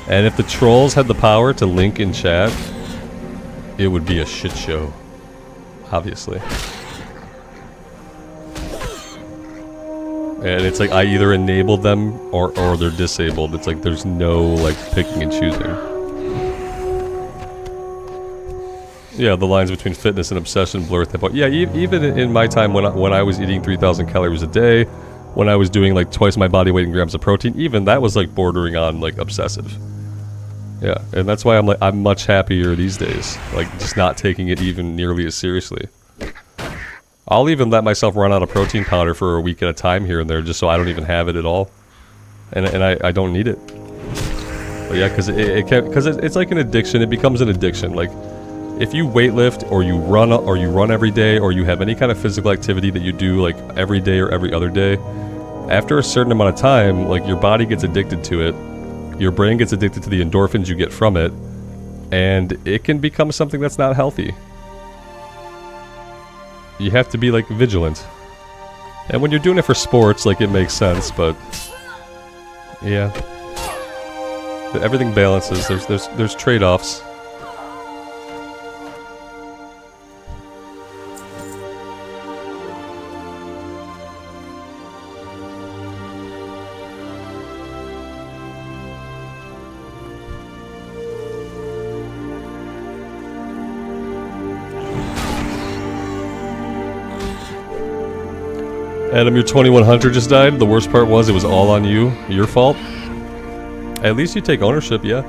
And if the trolls had the power to link in chat, it would be a shit show. Obviously. And it's like I either enable them or they're disabled. It's like there's no like picking and choosing. Yeah, the lines between fitness and obsession blur at that point. Yeah, even in my time when I was eating 3,000 calories a day, when I was doing like twice my body weight in grams of protein, even that was like bordering on like obsessive. Yeah, and that's why I'm much happier these days. Like just not taking it even nearly as seriously. I'll even let myself run out of protein powder for a week at a time here and there just so I don't even have it at all. And I don't need it. But yeah, because it's like an addiction. It becomes an addiction. Like if you weightlift or you run every day or you have any kind of physical activity that you do like every day or every other day, after a certain amount of time, like your body gets addicted to it. Your brain gets addicted to the endorphins you get from it, and it can become something that's not healthy. You have to be like vigilant. And when you're doing it for sports, like it makes sense, but yeah. Everything balances. There's trade-offs. Adam, your 21 hunter just died. The worst part was it was all on you. Your fault. At least you take ownership, yeah.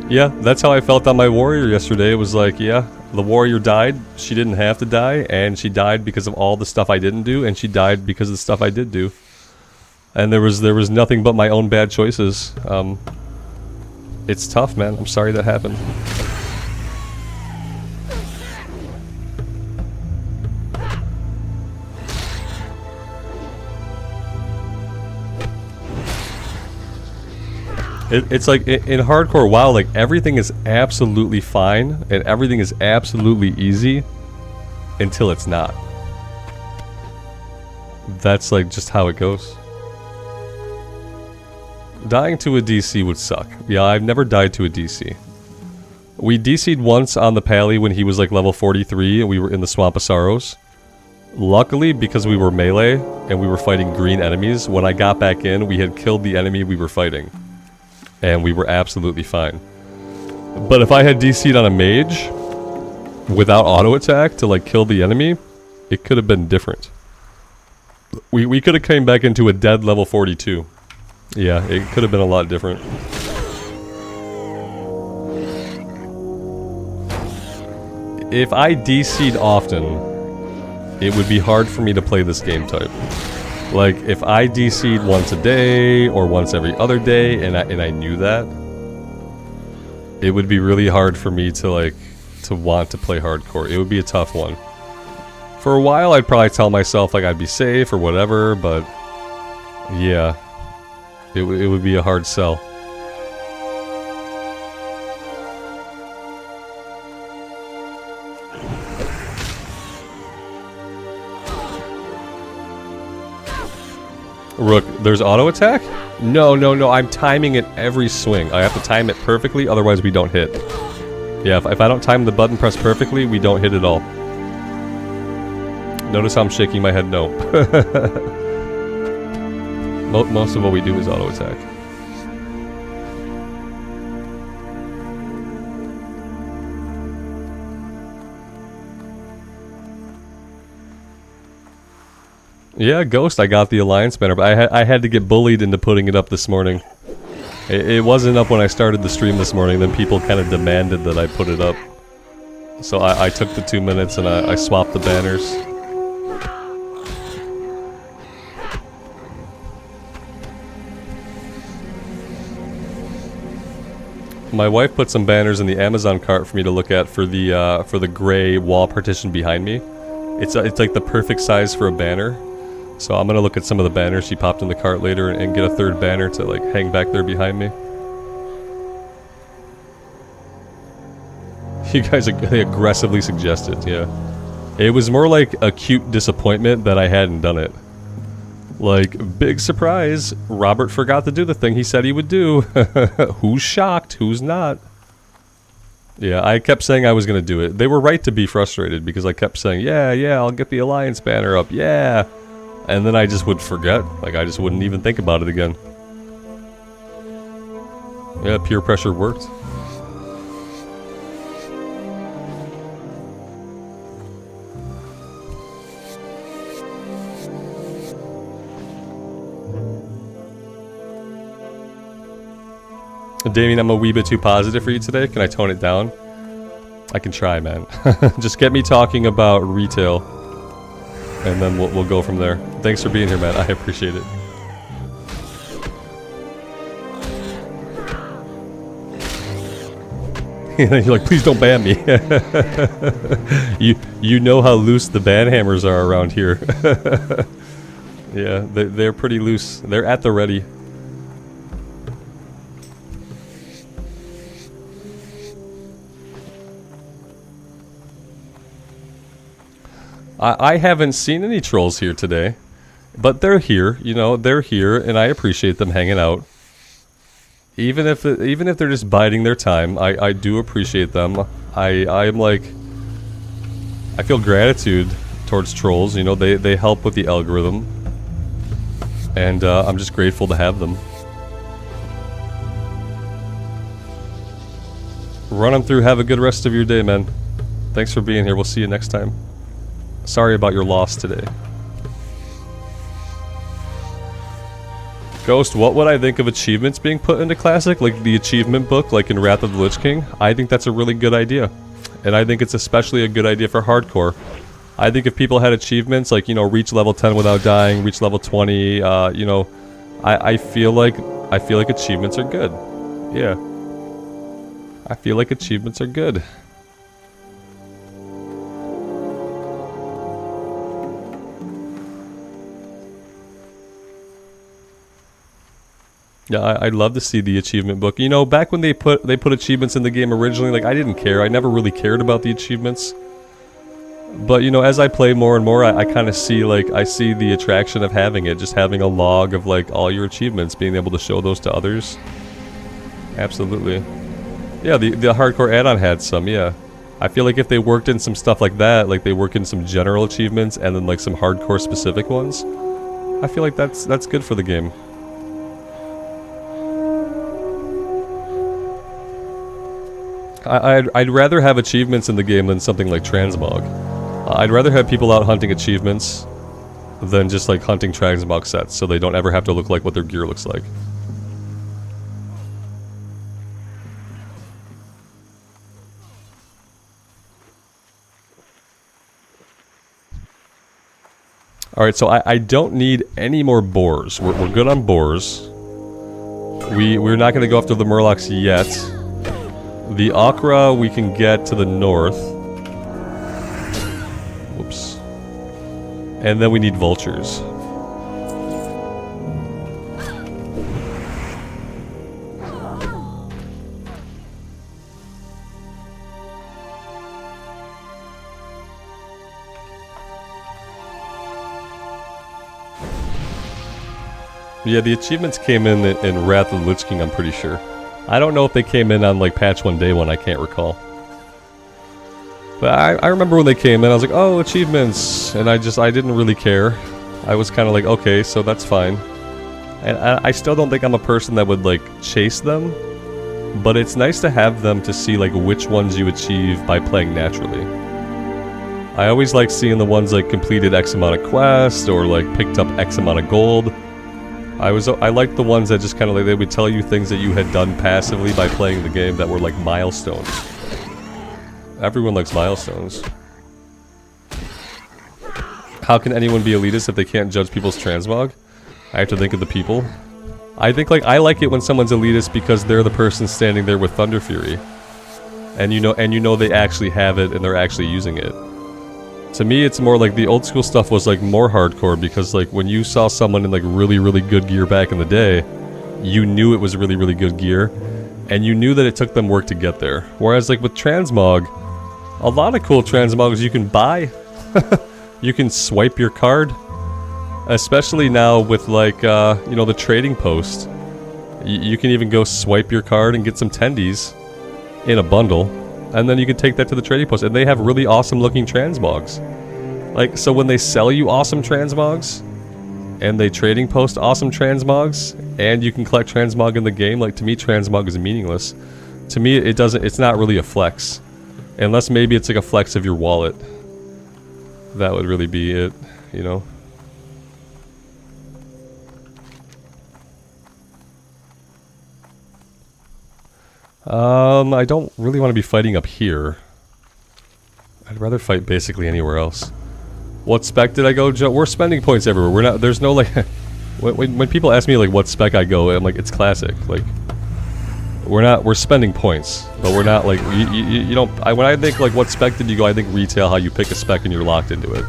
Yeah, that's how I felt on my warrior yesterday. It was like, yeah, the warrior died. She didn't have to die, and she died because of all the stuff I didn't do, and she died because of the stuff I did do. And there was nothing but my own bad choices. It's tough, man. I'm sorry that happened. It's like in hardcore WoW, like everything is absolutely fine and everything is absolutely easy until it's not. That's like just how it goes. Dying to a DC would suck. Yeah, I've never died to a DC. We DC'd once on the Pally when he was like level 43 and we were in the Swamp of Sorrows. Luckily, because we were melee and we were fighting green enemies, when I got back in, we had killed the enemy we were fighting. And we were absolutely fine. But if I had DC'd on a mage without auto attack to like kill the enemy, it could have been different. We could have came back into a dead level 42. Yeah, it could have been a lot different. If I DC'd often, it would be hard for me to play this game type. Like, if I DC'd once a day, or once every other day, and I knew that, it would be really hard for me to want to play hardcore. It would be a tough one. For a while, I'd probably tell myself, like, I'd be safe or whatever, but yeah, it would be a hard sell. Rook, there's auto attack? No, I'm timing it every swing. I have to time it perfectly, otherwise we don't hit. Yeah, if I don't time the button press perfectly, we don't hit at all. Notice how I'm shaking my head no. Most of what we do is auto attack. Yeah, Ghost, I got the Alliance banner, but I had to get bullied into putting it up this morning. It wasn't up when I started the stream this morning, then people kind of demanded that I put it up. So I took the 2 minutes and I swapped the banners. My wife put some banners in the Amazon cart for me to look at for the gray wall partition behind me. It's like the perfect size for a banner. So I'm gonna look at some of the banners she popped in the cart later and get a third banner to like hang back there behind me. You guys they aggressively suggested, yeah. It was more like acute disappointment that I hadn't done it. Like, big surprise, Robert forgot to do the thing he said he would do. Who's shocked? Who's not? Yeah, I kept saying I was going to do it. They were right to be frustrated because I kept saying, yeah, I'll get the Alliance banner up, yeah. And then I just would forget. Like, I just wouldn't even think about it again. Yeah, peer pressure worked. Damien, I'm a wee bit too positive for you today. Can I tone it down? I can try, man. Just get me talking about retail, and then we'll go from there. Thanks for being here, man. I appreciate it. You're like, please don't ban me. You know how loose the ban hammers are around here. Yeah, they're pretty loose. They're at the ready. I haven't seen any trolls here today, but they're here, you know, they're here, and I appreciate them hanging out. Even if they're just biding their time, I do appreciate them. I'm like, I feel gratitude towards trolls, you know, they help with the algorithm, and I'm just grateful to have them. Run them through, have a good rest of your day, man. Thanks for being here, we'll see you next time. Sorry about your loss today. Ghost, what would I think of achievements being put into Classic? Like the achievement book, like in Wrath of the Lich King? I think that's a really good idea. And I think it's especially a good idea for hardcore. I think if people had achievements, like, you know, reach level 10 without dying, reach level 20, you know, I feel like achievements are good. Yeah. I feel like achievements are good. Yeah, I'd love to see the achievement book. You know, back when they put achievements in the game originally, like, I didn't care. I never really cared about the achievements. But, you know, as I play more and more, I kind of see, like, I see the attraction of having it. Just having a log of, like, all your achievements, being able to show those to others. Absolutely. Yeah, the hardcore add-on had some, yeah. I feel like if they worked in some stuff like that, like they work in some general achievements and then, like, some hardcore specific ones, I feel like that's good for the game. I'd rather have achievements in the game than something like transmog. I'd rather have people out hunting achievements than just like hunting transmog sets, so they don't ever have to look like what their gear looks like. Alright, so I don't need any more boars. We're good on boars. We're not going to go after the murlocs yet. The Akra we can get to the north. Whoops. And then we need vultures. Yeah, the achievements came in Wrath of the Lich King, I'm pretty sure. I don't know if they came in on like patch 1 day 1, I can't recall. But I remember when they came in, I was like, oh, achievements, and I didn't really care. I was kind of like, okay, so that's fine. And I still don't think I'm a person that would like chase them, but it's nice to have them to see like which ones you achieve by playing naturally. I always like seeing the ones like completed X amount of quests or like picked up X amount of gold. I liked the ones that just kind of like, they would tell you things that you had done passively by playing the game that were like milestones. Everyone likes milestones. How can anyone be elitist if they can't judge people's transmog? I have to think of the people. I think like, I like it when someone's elitist because they're the person standing there with Thunder Fury. And you know they actually have it and they're actually using it. To me, it's more like the old school stuff was like more hardcore because like when you saw someone in like really good gear back in the day, you knew it was really good gear, and you knew that it took them work to get there. Whereas like with transmog, a lot of cool transmogs you can buy. You can swipe your card, especially now with like you know, the trading post. You can even go swipe your card and get some tendies in a bundle, and then you can take that to the trading post, and they have really awesome looking transmogs. Like, so when they sell you awesome transmogs and they trading post awesome transmogs and you can collect transmog in the game, like, to me transmog is meaningless. To me it's not really a flex, unless maybe it's like a flex of your wallet. That would really be it, you know. I don't really want to be fighting up here. I'd rather fight basically anywhere else. What spec did I go, Joe? We're spending points everywhere. We're not, there's no like, when people ask me like what spec I go, I'm like, it's classic. Like, we're spending points, but we're not like, you don't, when I think like what spec did you go, I think retail, how you pick a spec and you're locked into it.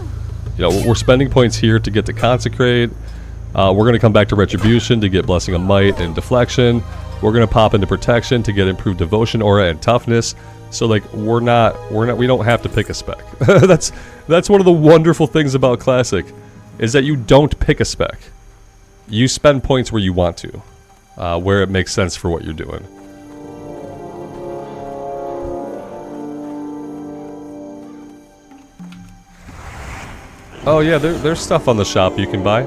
You know, we're spending points here to get to Consecrate. We're going to come back to Retribution to get Blessing of Might and Deflection. We're going to pop into Protection to get improved Devotion, Aura, and Toughness. So like, we don't have to pick a spec. That's one of the wonderful things about Classic, is that you don't pick a spec. You spend points where you want to, where it makes sense for what you're doing. Oh yeah, there's stuff on the shop you can buy.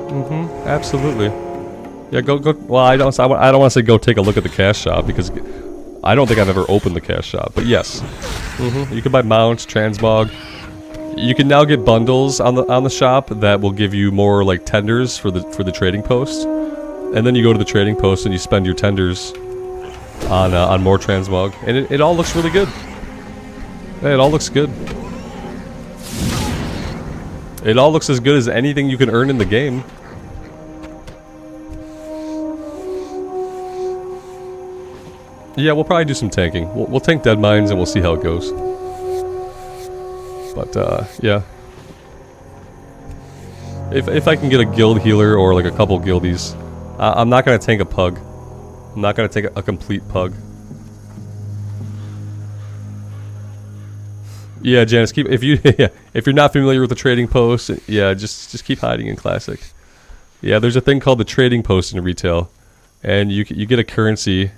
Absolutely. Yeah, go. Well, I don't want to say go take a look at the cash shop, because I don't think I've ever opened the cash shop. But yes, you can buy mounts, transmog. You can now get bundles on the shop that will give you more like tenders for the trading post, and then you go to the trading post and you spend your tenders on more transmog, and it all looks really good. Yeah, it all looks good. It all looks as good as anything you can earn in the game. Yeah, we'll probably do some tanking. We'll tank dead mines and we'll see how it goes. But, yeah. If I can get a guild healer or like a couple guildies, I'm not going to tank a pug. I'm not going to take a complete pug. Yeah, Janice, if you're not familiar with the trading post, yeah, just keep hiding in Classic. Yeah, there's a thing called the trading post in retail, and you get a currency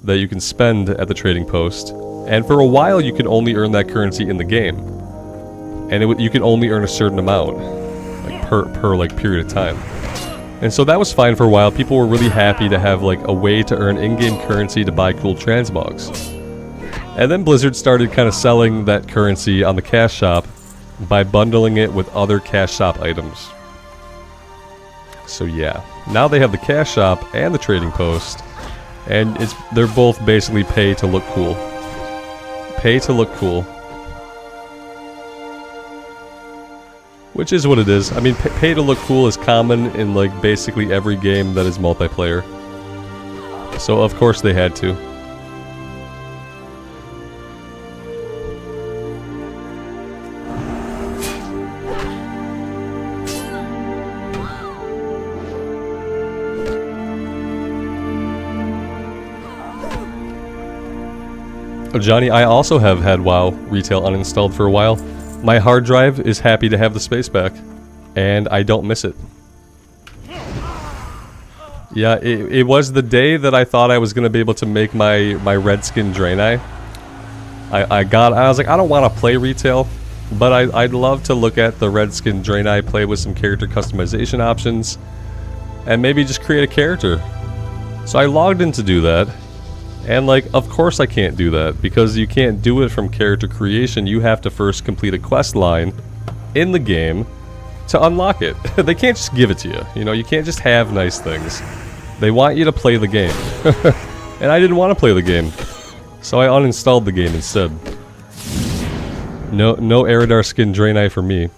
that you can spend at the trading post, and for a while you can only earn that currency in the game, and you can only earn a certain amount, like per like period of time. And so that was fine for a while. People were really happy to have like a way to earn in-game currency to buy cool transmogs. And then Blizzard started kind of selling that currency on the cash shop by bundling it with other cash shop items. So yeah, now they have the cash shop and the trading post, and they're both basically pay to look cool. Pay to look cool. Which is what it is. I mean, pay to look cool is common in like basically every game that is multiplayer. So of course they had to. Johnny, I also have had WoW retail uninstalled for a while. My hard drive is happy to have the space back, and I don't miss it. Yeah, it was the day that I thought I was going to be able to make my Redskin Draenei. I was like, I don't want to play retail, but I'd love to look at the Redskin Draenei, play with some character customization options, and maybe just create a character. So I logged in to do that. And like, of course I can't do that, because you can't do it from character creation. You have to first complete a quest line in the game to unlock it. They can't just give it to you. You know, you can't just have nice things. They want you to play the game. And I didn't want to play the game, so I uninstalled the game instead. No Eridar skin Draenei for me.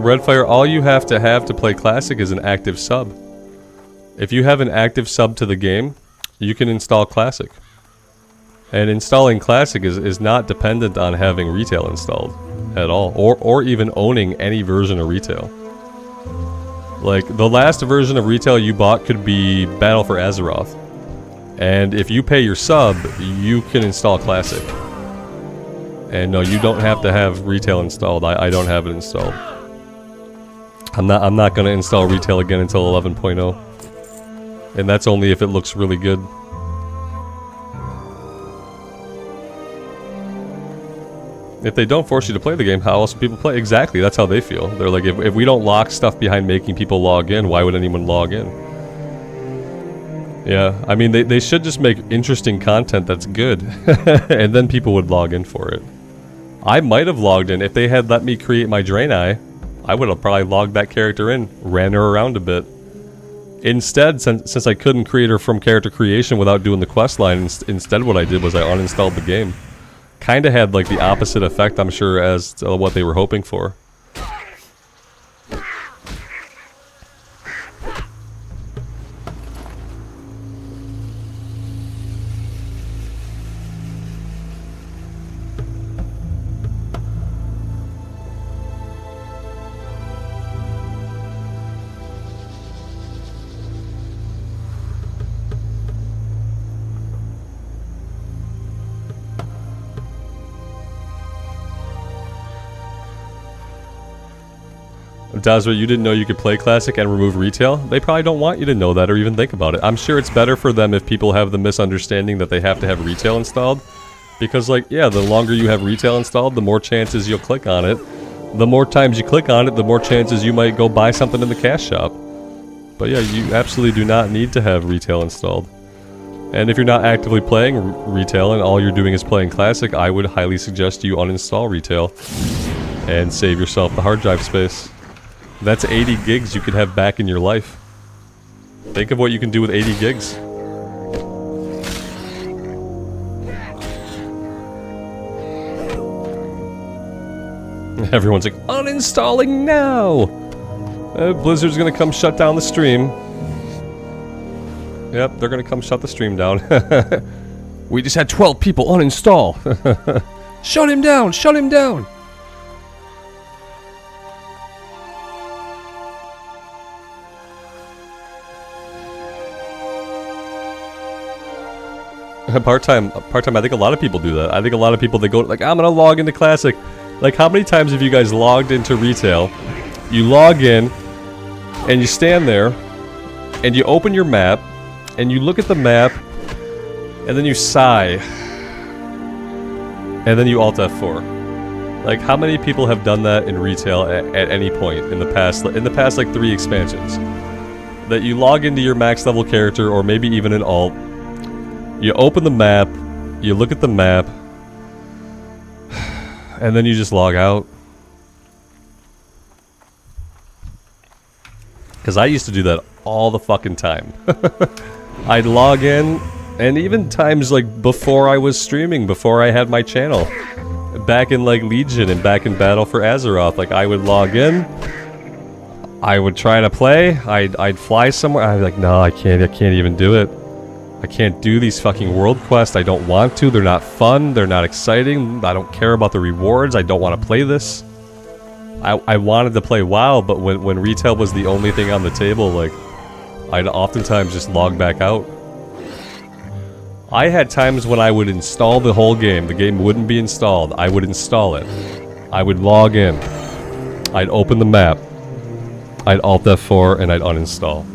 Redfire, all you have to play Classic is an active sub. If you have an active sub to the game, you can install Classic. And installing Classic is not dependent on having Retail installed at all, or even owning any version of Retail. Like, the last version of Retail you bought could be Battle for Azeroth. And if you pay your sub, you can install Classic. And no, you don't have to have Retail installed. I don't have it installed. I'm not gonna install Retail again until 11.0. And that's only if it looks really good. If they don't force you to play the game, how else do people play? Exactly, that's how they feel. They're like, if we don't lock stuff behind making people log in, why would anyone log in? Yeah, I mean, they should just make interesting content that's good. And then people would log in for it. I might have logged in. If they had let me create my Draenei, I would have probably logged that character in, ran her around a bit. Instead, since I couldn't create her from character creation without doing the quest line, instead what I did was I uninstalled the game. Kinda had like the opposite effect, I'm sure, as to what they were hoping for. Dazra, you didn't know you could play Classic and remove Retail? They probably don't want you to know that or even think about it. I'm sure it's better for them if people have the misunderstanding that they have to have Retail installed. Because, like, yeah, the longer you have Retail installed, the more chances you'll click on it. The more times you click on it, the more chances you might go buy something in the cash shop. But yeah, you absolutely do not need to have Retail installed. And if you're not actively playing Retail and all you're doing is playing Classic, I would highly suggest you uninstall Retail and save yourself the hard drive space. That's 80 gigs you could have back in your life. Think of what you can do with 80 gigs. Everyone's like, uninstalling now! Blizzard's gonna come shut down the stream. Yep, they're gonna come shut the stream down. We just had 12 people uninstall! Shut him down! Shut him down! Part-time, I think a lot of people do that. I think a lot of people, they go, like, I'm gonna log into Classic. Like, how many times have you guys logged into Retail? You log in, and you stand there, and you open your map, and you look at the map, and then you sigh. And then you Alt F4. Like, how many people have done that in Retail at any point in the past, like, 3 expansions? That you log into your max level character, or maybe even an alt, you open the map, you look at the map, and then you just log out. Because I used to do that all the fucking time. I'd log in, and even times like before I was streaming, before I had my channel, back in like Legion and back in Battle for Azeroth, like I would log in, I would try to play, I'd fly somewhere, I'd be like, no, I can't even do it. I can't do these fucking world quests. I don't want to. They're not fun. They're not exciting. I don't care about the rewards. I don't want to play this. I wanted to play WoW, but when Retail was the only thing on the table, like, I'd oftentimes just log back out. I had times when I would install the whole game. The game wouldn't be installed. I would install it. I would log in. I'd open the map. I'd Alt F4 and I'd uninstall.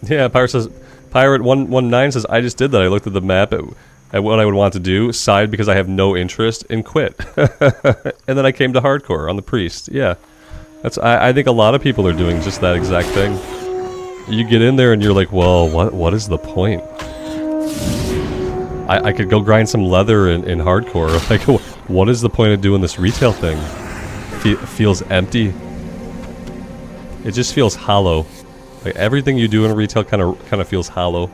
Yeah, Pirate119 says, I just did that. I looked at the map at what I would want to do, sighed because I have no interest, and quit. And then I came to hardcore on the priest. Yeah. I think a lot of people are doing just that exact thing. You get in there and you're like, well, what is the point? I could go grind some leather in hardcore. Like, what is the point of doing this Retail thing? Feels empty. It just feels hollow. Like everything you do in retail kind of feels hollow.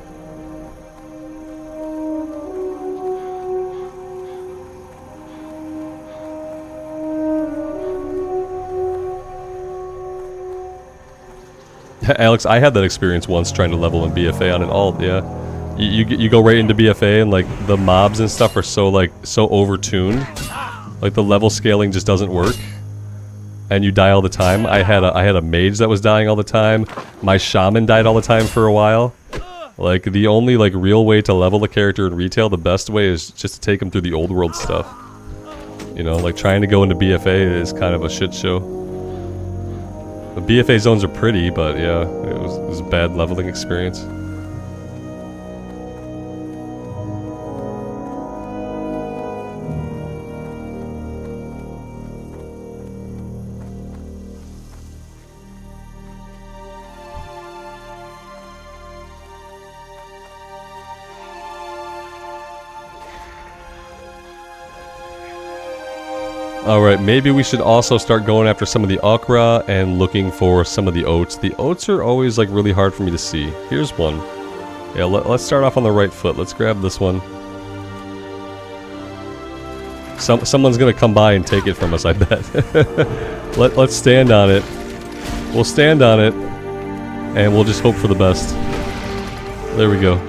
Alex, I had that experience once trying to level in BFA on an alt, yeah. You go right into BFA and like the mobs and stuff are so overtuned. Like the level scaling just doesn't work. And you die all the time. I had a mage that was dying all the time. My shaman died all the time for a while. Like the only like real way to level the character in retail, the best way is just to take him through the old world stuff. You know, like trying to go into BFA is kind of a shit show. The BFA zones are pretty, but yeah, it was a bad leveling experience. Alright, maybe we should also start going after some of the okra and looking for some of the oats. The oats are always like really hard for me to see. Here's one. Yeah, let's start off on the right foot. Let's grab this one. Someone's gonna come by and take it from us, I bet. Let's stand on it. We'll stand on it, and we'll just hope for the best. There we go.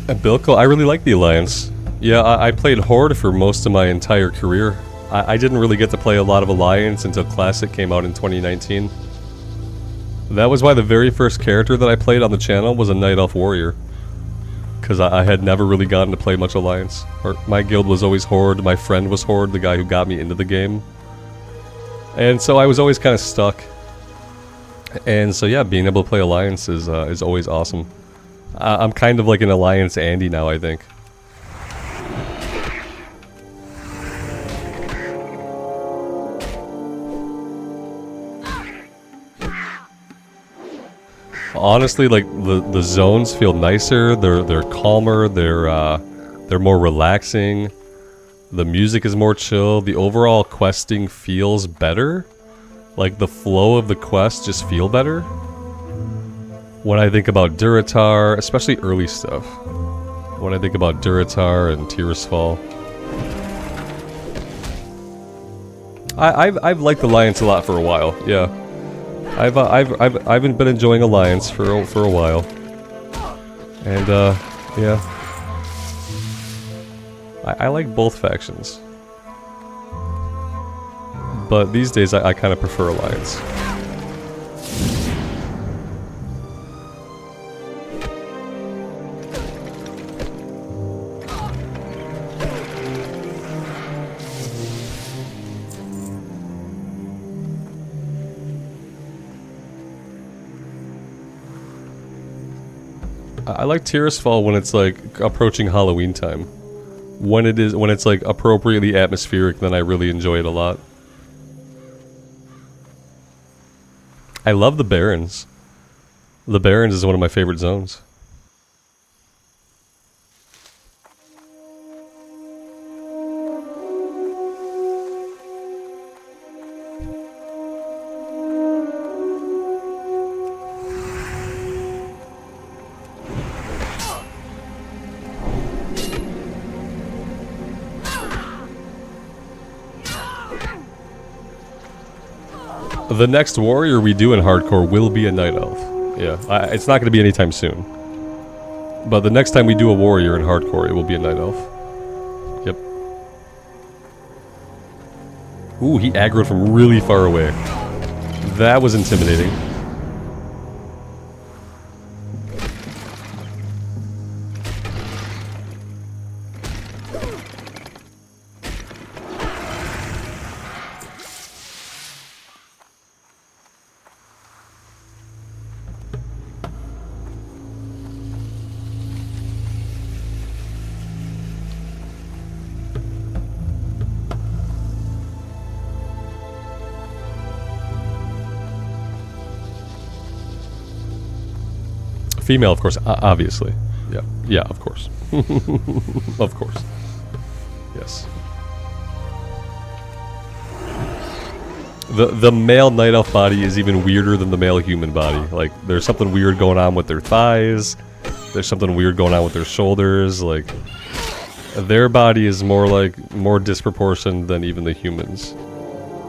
Bilko, I really like the Alliance. Yeah, I played Horde for most of my entire career. I didn't really get to play a lot of Alliance until Classic came out in 2019. That was why the very first character that I played on the channel was a Night Elf Warrior. Because I had never really gotten to play much Alliance. My guild was always Horde, my friend was Horde, the guy who got me into the game. And so I was always kind of stuck. And so yeah, being able to play Alliance is always awesome. I'm kind of like an Alliance Andy now, I think. Honestly, like the zones feel nicer. They're calmer. They're more relaxing. The music is more chill. The overall questing feels better. Like the flow of the quests just feel better. When I think about Durotar, especially early stuff. When I think about Durotar and Tirisfal. I've liked Alliance a lot for a while, yeah. I've been enjoying Alliance for a while. And yeah. I like both factions. But these days I kind of prefer Alliance. I like Tirisfal when it's like approaching Halloween time. When it's like appropriately atmospheric, then I really enjoy it a lot. I love the Barrens. The Barrens is one of my favorite zones. The next warrior we do in hardcore will be a night elf. Yeah, it's not going to be anytime soon. But the next time we do a warrior in hardcore, it will be a night elf. Yep. Ooh, he aggroed from really far away. That was intimidating. Female, of course, obviously. Yeah, yeah, of course. Of course. Yes. The male night elf body is even weirder than the male human body. Like, there's something weird going on with their thighs. There's something weird going on with their shoulders. Like, their body is more disproportioned than even the humans.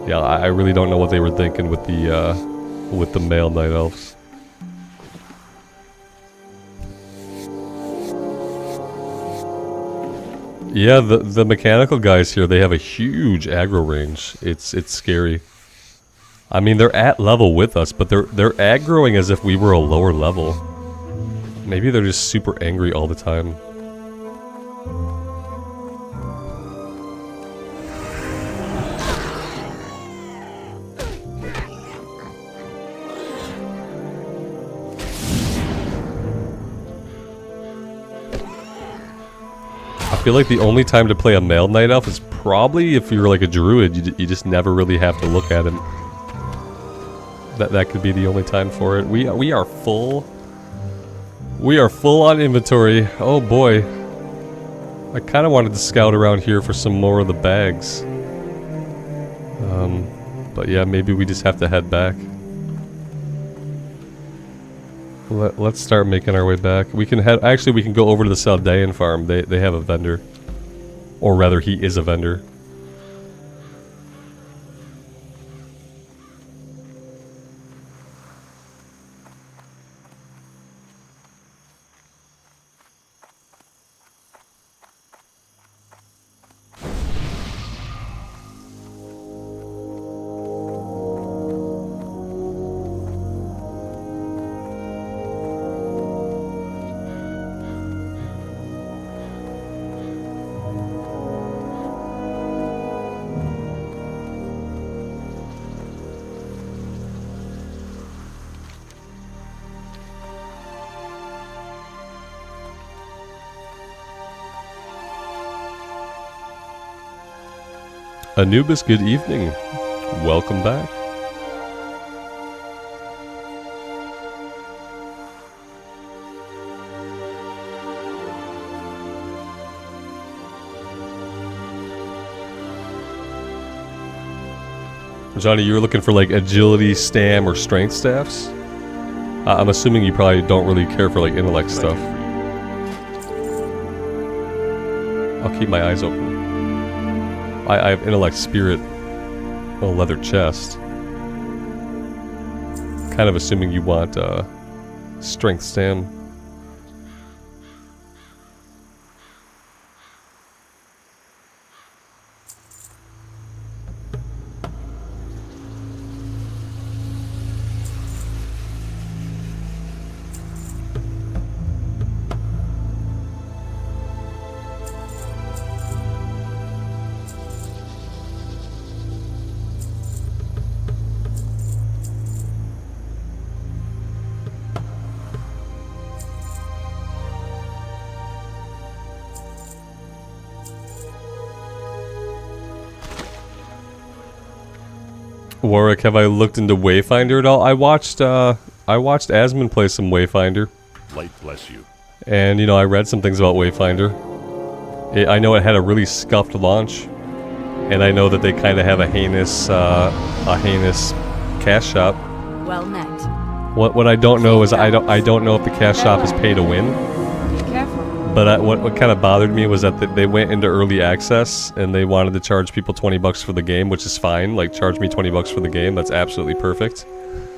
Yeah, I really don't know what they were thinking with the male night elves. Yeah, the mechanical guys here, they have a huge aggro range. It's scary. I mean, they're at level with us, but they're aggroing as if we were a lower level. Maybe they're just super angry all the time. I feel like the only time to play a male night elf is probably if you're like a druid. You just never really have to look at him. That could be the only time for it. We are full. We are full on inventory. Oh boy. I kind of wanted to scout around here for some more of the bags. But yeah, maybe we just have to head back. Let's start making our way back. We can head. Actually, we can go over to the Saldaean farm. They have a vendor, or rather, he is a vendor. Anubis, good evening. Welcome back. Johnny, you're looking for like agility, stam, or strength staffs? I'm assuming you probably don't really care for like intellect stuff. I'll keep my eyes open. I have intellect, spirit, a leather chest. Kind of assuming you want strength stam. Warwick, have I looked into Wayfinder at all? I watched Asmund play some Wayfinder. Light bless you. And, you know, I read some things about Wayfinder. I know it had a really scuffed launch. And I know that they kind of have a heinous cash shop. Well met. What I don't know is I don't know if the cash shop is pay to win. Be careful. But what kind of bothered me was that they went into early access and they wanted to charge people 20 bucks for the game, which is fine. Like, charge me 20 bucks for the game. That's absolutely perfect.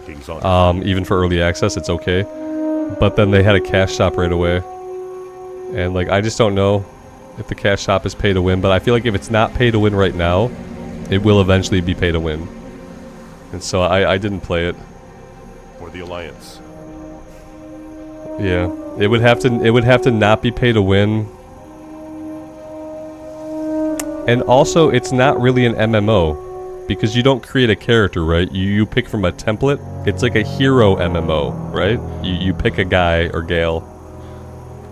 Even for early access, it's okay. But then they had a cash shop right away. And, like, I just don't know if the cash shop is pay to win. But I feel like if it's not pay to win right now, it will eventually be pay to win. And so I didn't play it. Or the Alliance. Yeah, it would have to not be pay to win. And also, it's not really an MMO because you don't create a character, right? You pick from a template. It's like a hero MMO, right? You pick a guy or gal,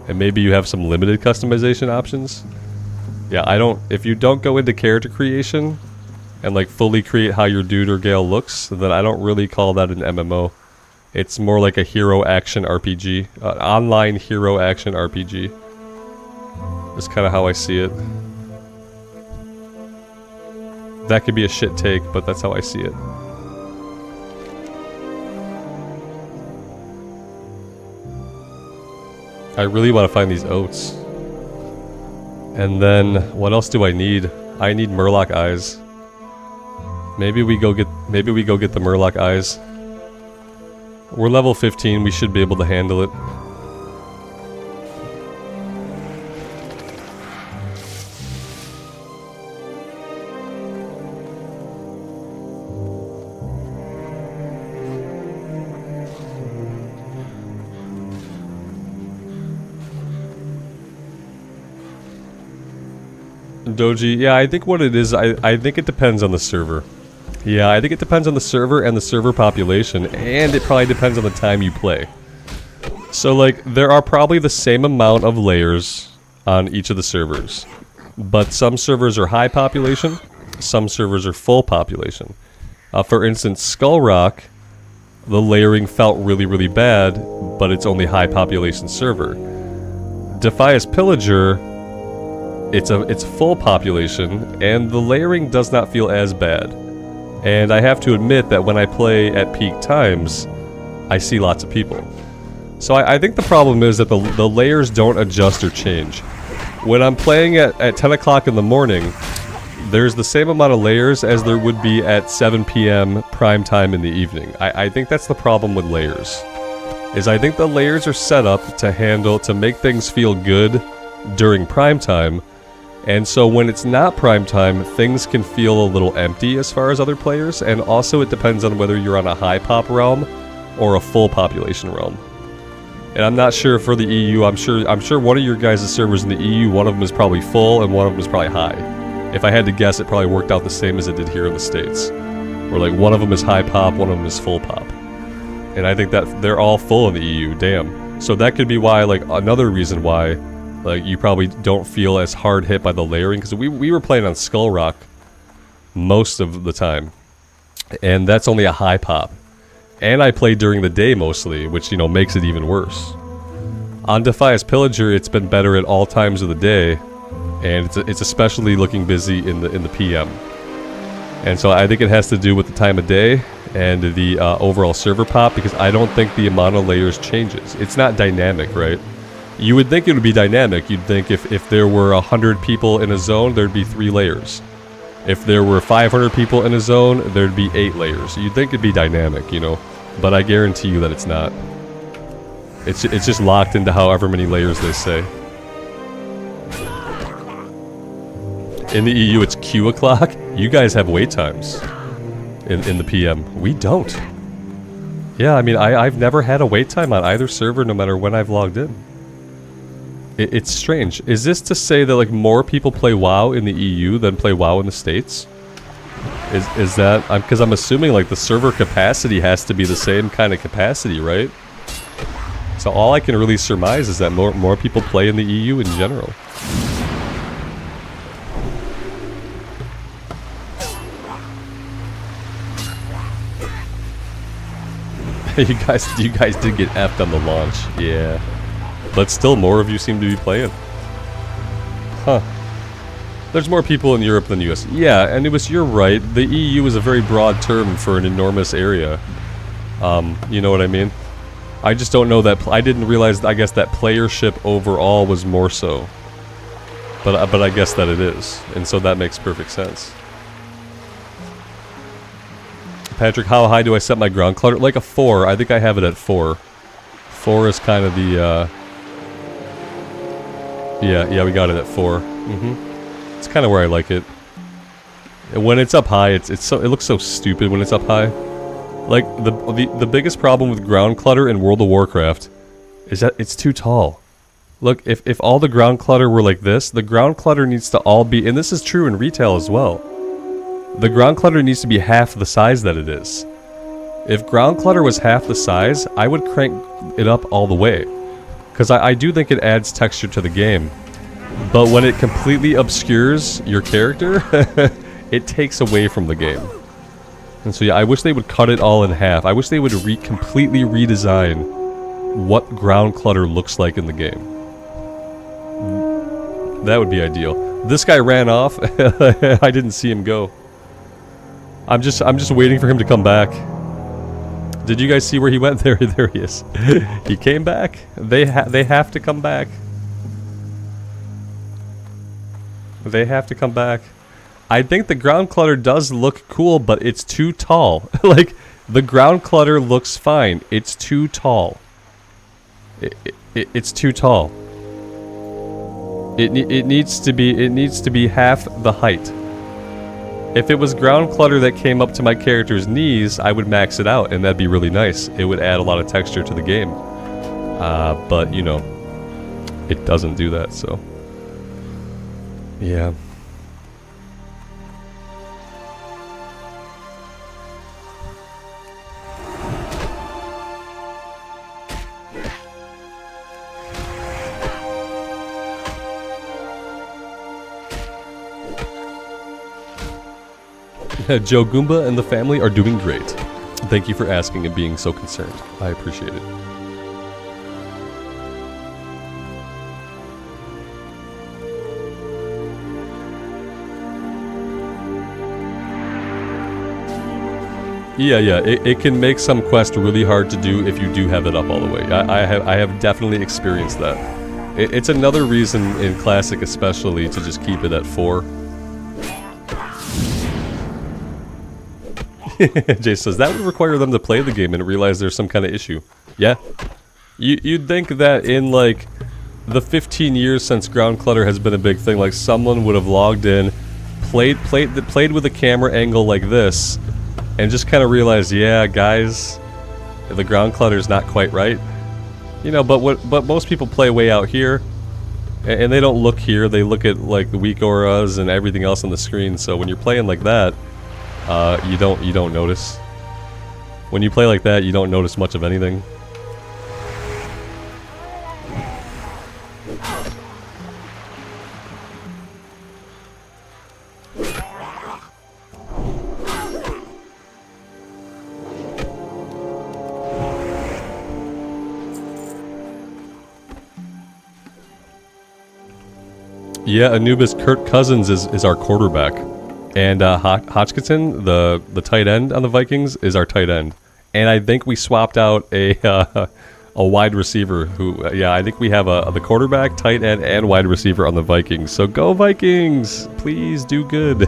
and maybe you have some limited customization options. Yeah, if you don't go into character creation and like fully create how your dude or gal looks, then I don't really call that an MMO. It's more like a hero action RPG, online hero action RPG. That's kind of how I see it. That could be a shit take, but that's how I see it. I really want to find these oats. And then, what else do I need? I need Murloc eyes. Maybe we go get the Murloc eyes. We're level 15, we should be able to handle it. Doji, yeah, I think what it is, I think it depends on the server. Yeah, I think it depends on the server and the server population, and it probably depends on the time you play. So, like, there are probably the same amount of layers on each of the servers, but some servers are high population, some servers are full population. For instance, Skull Rock, the layering felt really, really bad, but it's only high population server. Defias Pillager, it's full population, and the layering does not feel as bad. And I have to admit that when I play at peak times, I see lots of people. So I think the problem is that the layers don't adjust or change. When I'm playing at 10 o'clock in the morning, there's the same amount of layers as there would be at 7 p.m. prime time in the evening. I think that's the problem with layers. I think the layers are set up to make things feel good during prime time. And so when it's not prime time, things can feel a little empty as far as other players, and also it depends on whether you're on a high pop realm or a full population realm. And I'm not sure for the EU, I'm sure one of your guys' servers in the EU, one of them is probably full and one of them is probably high. If I had to guess, it probably worked out the same as it did here in the States. Where like one of them is high pop, one of them is full pop. And I think that they're all full in the EU, damn. So that could be why, like, another reason why like you probably don't feel as hard hit by the layering, because we were playing on Skull Rock most of the time, and that's only a high pop, and I played during the day mostly, which, you know, makes it even worse. On Defias Pillager, it's been better at all times of the day, and it's especially looking busy in the PM. And so I think it has to do with the time of day and the overall server pop, because I don't think the amount of layers changes. It's not dynamic, right? You would think it would be dynamic. You'd think if there were 100 people in a zone, there'd be 3 layers. If there were 500 people in a zone, there'd be 8 layers. You'd think it'd be dynamic, you know? But I guarantee you that it's not. It's just locked into however many layers they say. In the EU, it's Q o'clock. You guys have wait times in the PM. We don't. Yeah, I mean, I've never had a wait time on either server, no matter when I've logged in. It's strange. Is this to say that like more people play WoW in the EU than play WoW in the States? Is that... Because I'm assuming like the server capacity has to be the same kind of capacity, right? So all I can really surmise is that more people play in the EU in general. You guys did get effed on the launch. Yeah. But still, more of you seem to be playing. Huh. There's more people in Europe than US. Yeah, and you're right. The EU is a very broad term for an enormous area. You know what I mean? I just don't know that. I didn't realize. I guess that playership overall was more so. But I guess that it is, and so that makes perfect sense. Patrick, how high do I set my ground clutter? Like a 4. I think I have it at 4. 4 is kind of the. Yeah, we got it at 4. It's kind of where I like it. And when it's up high, it looks so stupid when it's up high. Like the biggest problem with ground clutter in World of Warcraft is that it's too tall. Look, if all the ground clutter were like this, the ground clutter needs to all be, and this is true in retail as well. The ground clutter needs to be half the size that it is. If ground clutter was half the size, I would crank it up all the way. Because I do think it adds texture to the game. But when it completely obscures your character, it takes away from the game. And so yeah, I wish they would cut it all in half. I wish they would completely redesign what ground clutter looks like in the game. That would be ideal. This guy ran off. I didn't see him go. I'm just waiting for him to come back. Did you guys see where he went? There he is. He came back. They have to come back. They have to come back. I think the ground clutter does look cool, but it's too tall. Like, the ground clutter looks fine. It's too tall. It's too tall. It needs to be half the height. If it was ground clutter that came up to my character's knees, I would max it out, and that'd be really nice. It would add a lot of texture to the game. But, you know, it doesn't do that, so... Yeah. Joe Goomba and the family are doing great. Thank you for asking and being so concerned. I appreciate it. Yeah, it can make some quest really hard to do if you do have it up all the way. I have definitely experienced that. It's another reason in Classic especially to just keep it at 4. Jay says, that would require them to play the game and realize there's some kind of issue. Yeah. You'd think that in, like, the 15 years since ground clutter has been a big thing, like, someone would have logged in, played with a camera angle like this, and just kind of realized, yeah, guys, the ground clutter's not quite right. You know, but most people play way out here, and they don't look here, they look at, like, the weak auras and everything else on the screen, so when you're playing like that, you don't notice. When you play like that, you don't notice much of anything. Yeah, Anubis, Kirk Cousins is our quarterback. And Hodgkinson, the tight end on the Vikings, is our tight end. And I think we swapped out a wide receiver who, yeah, I think we have the quarterback, tight end, and wide receiver on the Vikings. So go Vikings! Please do good.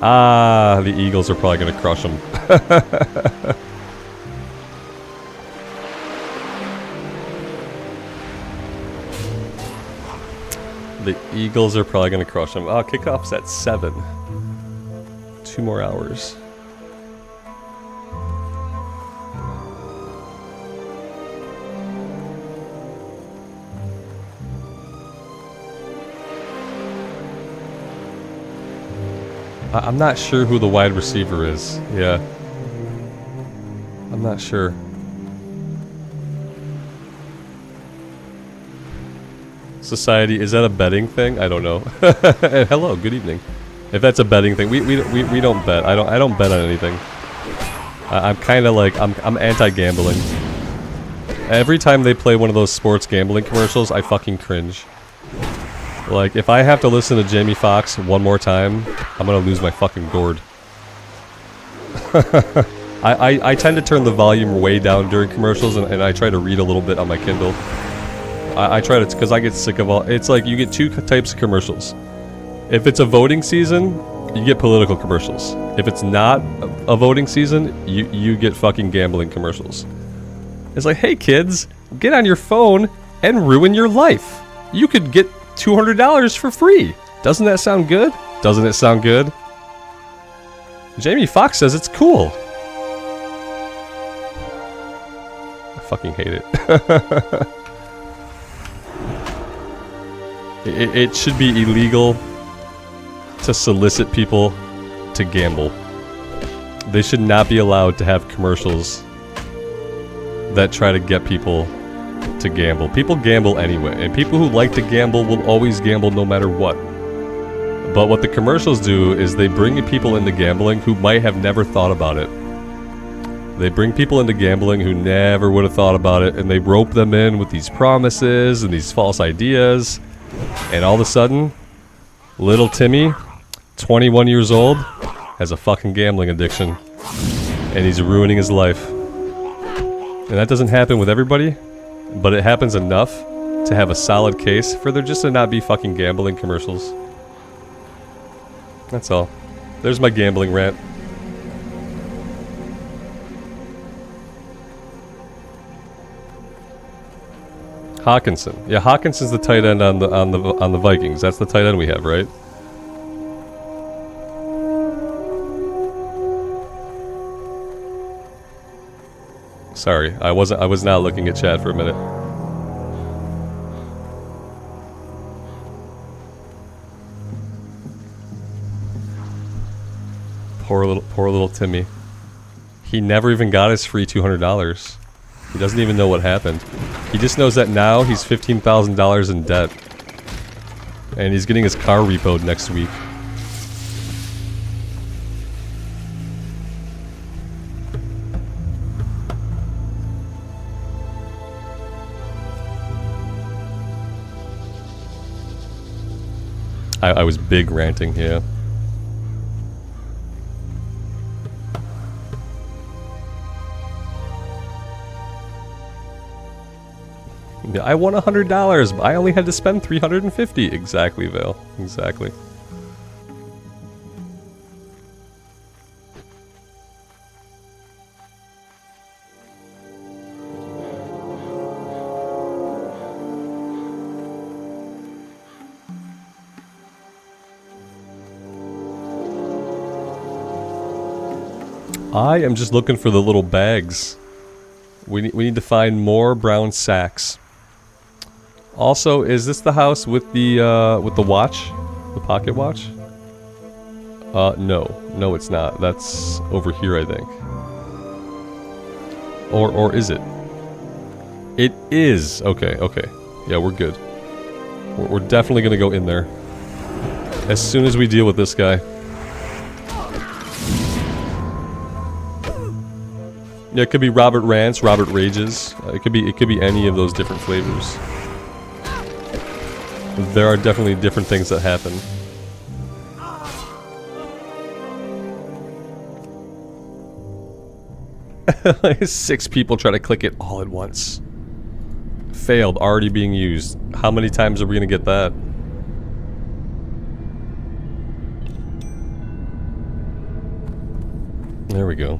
The Eagles are probably going to crush them. The Eagles are probably going to crush them. Oh, kickoff's at 7. 2 more hours. I'm not sure who the wide receiver is. Yeah. I'm not sure. Society, is that a betting thing? I don't know. Hello, good evening. If that's a betting thing, we don't bet. I don't bet on anything. I'm kind of like I'm anti-gambling. Every time they play one of those sports gambling commercials, I fucking cringe. Like, if I have to listen to Jamie Foxx one more time, I'm gonna lose my fucking gourd. I tend to turn the volume way down during commercials, and I try to read a little bit on my Kindle. I try to, because I get sick of all. It's like you get two types of commercials. If it's a voting season, you get political commercials. If it's not a voting season, you get fucking gambling commercials. It's like, hey kids, get on your phone and ruin your life. You could get $200 for free. Doesn't that sound good? Doesn't it sound good? Jamie Foxx says it's cool. I fucking hate it. It should be illegal to solicit people to gamble. They should not be allowed to have commercials that try to get people to gamble. People gamble anyway, and people who like to gamble will always gamble no matter what. But what the commercials do is they bring people into gambling who might have never thought about it. They bring people into gambling who never would have thought about it, and they rope them in with these promises and these false ideas. And all of a sudden, little Timmy, 21 years old, has a fucking gambling addiction. And he's ruining his life. And that doesn't happen with everybody, but it happens enough to have a solid case for there just to not be fucking gambling commercials. That's all. There's my gambling rant. Hawkinson. Yeah, Hawkinson's the tight end on the Vikings. That's the tight end we have, right? Sorry, I was not looking at chat for a minute. Poor little Timmy. He never even got his free $200. He doesn't even know what happened. He just knows that now he's $15,000 in debt. And he's getting his car repoed next week. I was big ranting, yeah. Yeah, I won $100, but I only had to spend $350. Exactly, Vale. Exactly. I am just looking for the little bags. We need to find more brown sacks. Also, is this the house with the watch? The pocket watch? No, it's not. That's over here, I think. Or is it? It is. Okay. Yeah, we're good. We're definitely gonna go in there as soon as we deal with this guy. Yeah, it could be Robert Rants, Robert Rages. It could be any of those different flavors. There are definitely different things that happen. Like 6 people try to click it all at once. Failed, already being used. How many times are we gonna get that? There we go.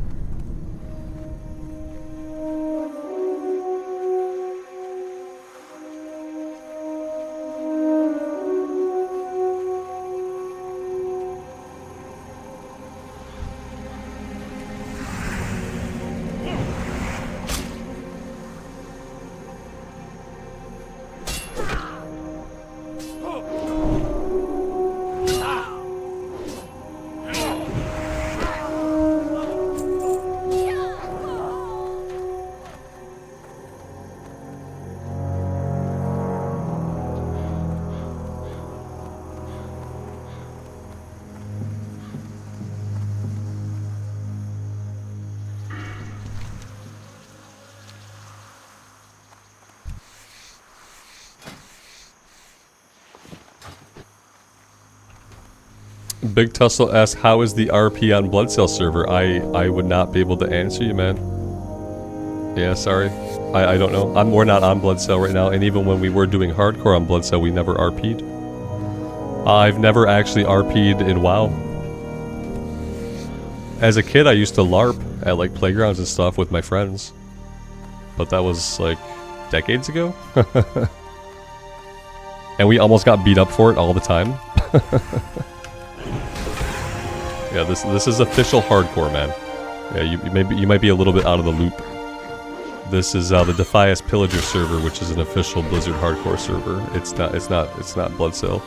Big Tussle asks, how is the RP on Blood Cell server? I would not be able to answer you, man. Yeah, sorry. I don't know. We're not on Blood Cell right now, and even when we were doing hardcore on Blood Cell, we never RP'd. I've never actually RP'd in WoW. As a kid, I used to LARP at like playgrounds and stuff with my friends. But that was like decades ago. And we almost got beat up for it all the time. Yeah, this is official hardcore, man. Yeah, you might be a little bit out of the loop. This is the Defias Pillager server, which is an official Blizzard hardcore server. It's not Blood Cell.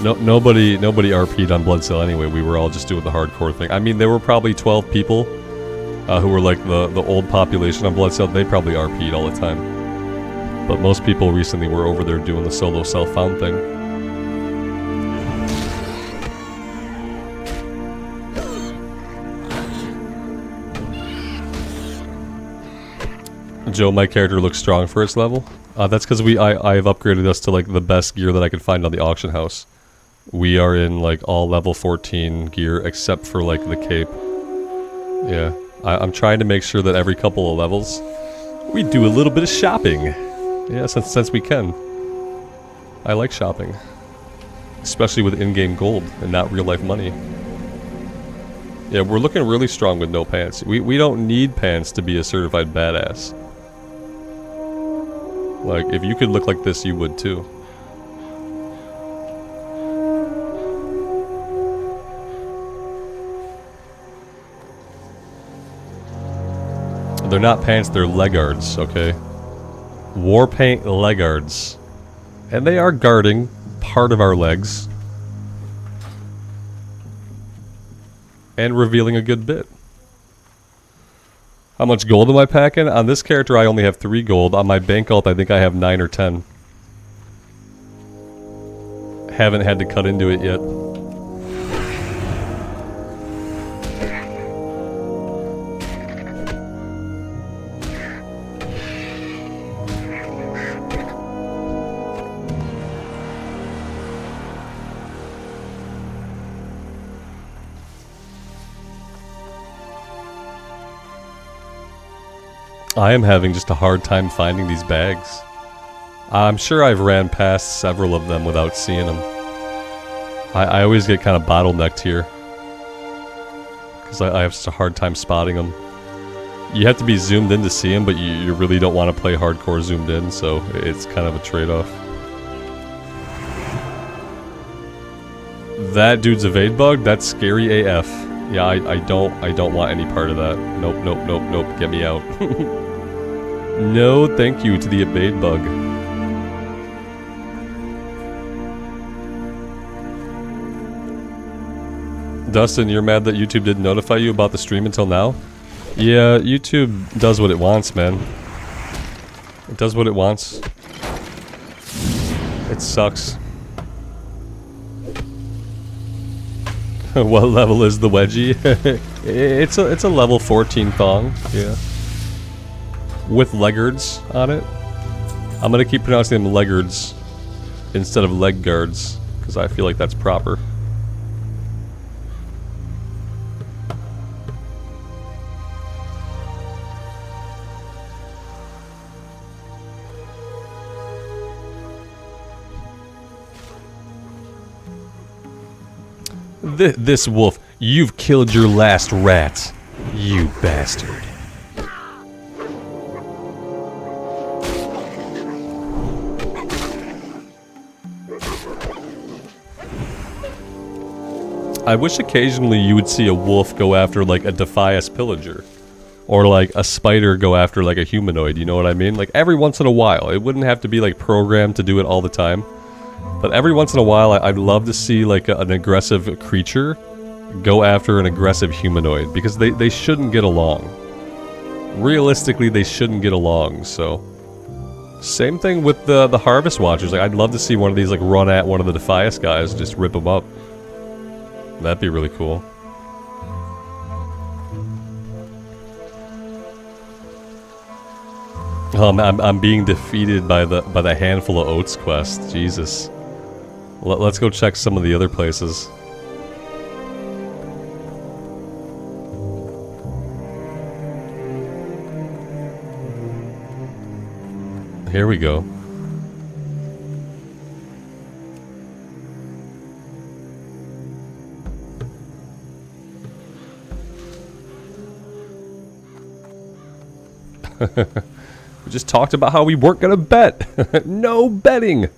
Nobody RP'd on Blood Cell anyway. We were all just doing the hardcore thing. I mean, there were probably 12 people who were like the old population on Blood Cell. They probably RP'd all the time. But most people recently were over there doing the solo self-found thing. Joe, my character looks strong for its level. That's because I've upgraded us to like the best gear that I could find on the auction house. We are in like all level 14 gear except for like the cape. Yeah, I'm trying to make sure that every couple of levels we do a little bit of shopping. Yeah, since we can. I like shopping, especially with in-game gold and not real-life money. Yeah, we're looking really strong with no pants. We don't need pants to be a certified badass. Like, if you could look like this, you would too. They're not pants, they're legguards, okay? Warpaint legguards. And they are guarding part of our legs. And revealing a good bit. How much gold am I packing? On this character I only have 3 gold. On my bank alt I think I have 9 or 10. Haven't had to cut into it yet. I am having just a hard time finding these bags. I'm sure I've ran past several of them without seeing them. I always get kind of bottlenecked here. Because I have such a hard time spotting them. You have to be zoomed in to see them, but you really don't want to play hardcore zoomed in, so it's kind of a trade-off. That dude's evade bug? That's scary AF. Yeah, I don't want any part of that. Nope, nope, nope, nope. Get me out. No, thank you to the evade bug. Dustin, you're mad that YouTube didn't notify you about the stream until now? Yeah, YouTube does what it wants, man. It does what it wants. It sucks. What level is the wedgie? it's a level 14 thong, yeah. With legguards on it. I'm gonna keep pronouncing them legguards instead of leg guards, because I feel like that's proper. This wolf, you've killed your last rat, you bastard. I wish occasionally you would see a wolf go after like a Defias pillager. Or like a spider go after like a humanoid, you know what I mean? Like every once in a while. It wouldn't have to be like programmed to do it all the time. But every once in a while I'd love to see like an aggressive creature go after an aggressive humanoid. Because they shouldn't get along. Realistically they shouldn't get along, so... Same thing with the Harvest Watchers. Like I'd love to see one of these like run at one of the Defias guys, just rip them up. That'd be really cool. I'm being defeated by the handful of oats quest. Jesus. Let's go check some of the other places. Here we go. We just talked about how we weren't gonna bet. No betting.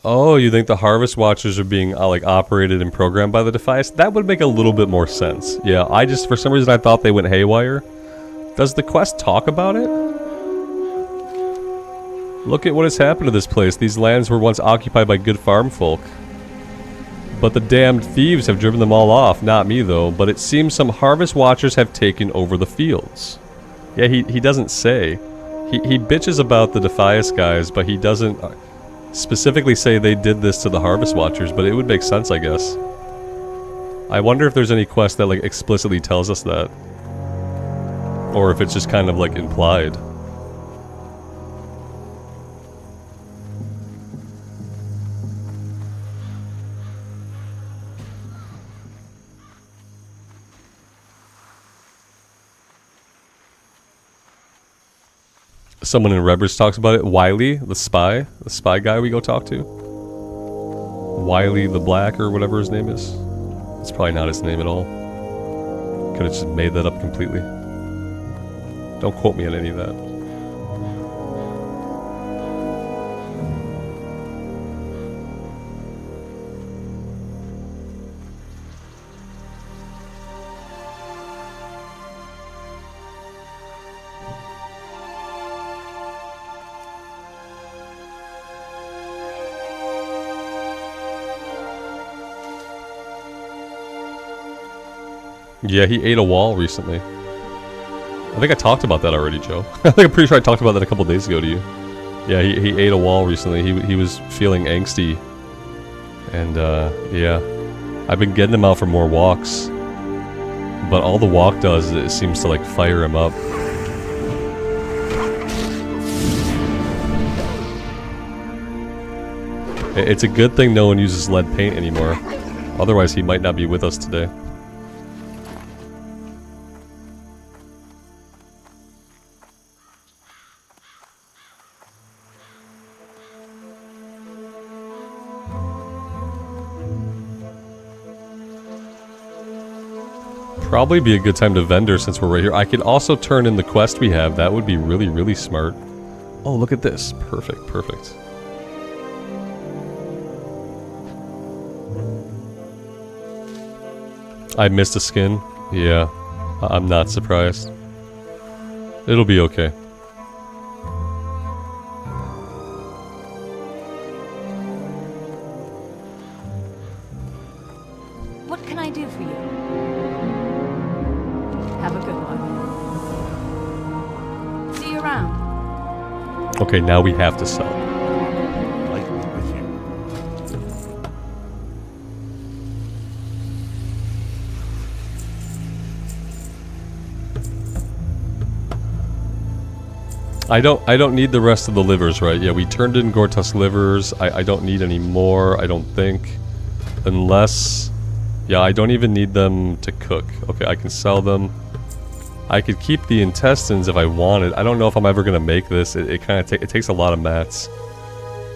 Oh, you think the Harvest Watchers are being like operated and programmed by the Defias? That would make a little bit more sense. Yeah, I just, for some reason I thought they went haywire. Does the quest talk about it? Look at what has happened to this place. These lands were once occupied by good farm folk. But the damned thieves have driven them all off. Not me though, but it seems some Harvest Watchers have taken over the fields. Yeah, he doesn't say. He bitches about the Defias guys, but he doesn't specifically say they did this to the Harvest Watchers, but it would make sense, I guess. I wonder if there's any quest that like explicitly tells us that. Or if it's just kind of like implied. Someone in Rebers talks about it. Wiley, the spy guy we go talk to. Wiley the Black or whatever his name is. It's probably not his name at all. Could have just made that up completely. Don't quote me on any of that. Yeah, he ate a wall recently. I think I talked about that already, Joe. I think I'm pretty sure I talked about that a couple days ago to you. Yeah, he ate a wall recently. He was feeling angsty. And, yeah. I've been getting him out for more walks. But all the walk does is it seems to, like, fire him up. It's a good thing no one uses lead paint anymore. Otherwise, he might not be with us today. Probably be a good time to vendor since we're right here. I could also turn in the quest we have. That would be really, really smart. Oh, look at this. Perfect, perfect. I missed a skin. Yeah, I'm not surprised. It'll be okay. What can I do for you? Have a good one. See you around. Okay, now we have to sell. Lightly with you. I don't need the rest of the livers, right? Yeah, we turned in Gortus livers. I don't need any more, I don't think. Unless... Yeah, I don't even need them to cook. Okay, I can sell them. I could keep the intestines if I wanted. I don't know if I'm ever gonna make this. It kind of it takes a lot of mats.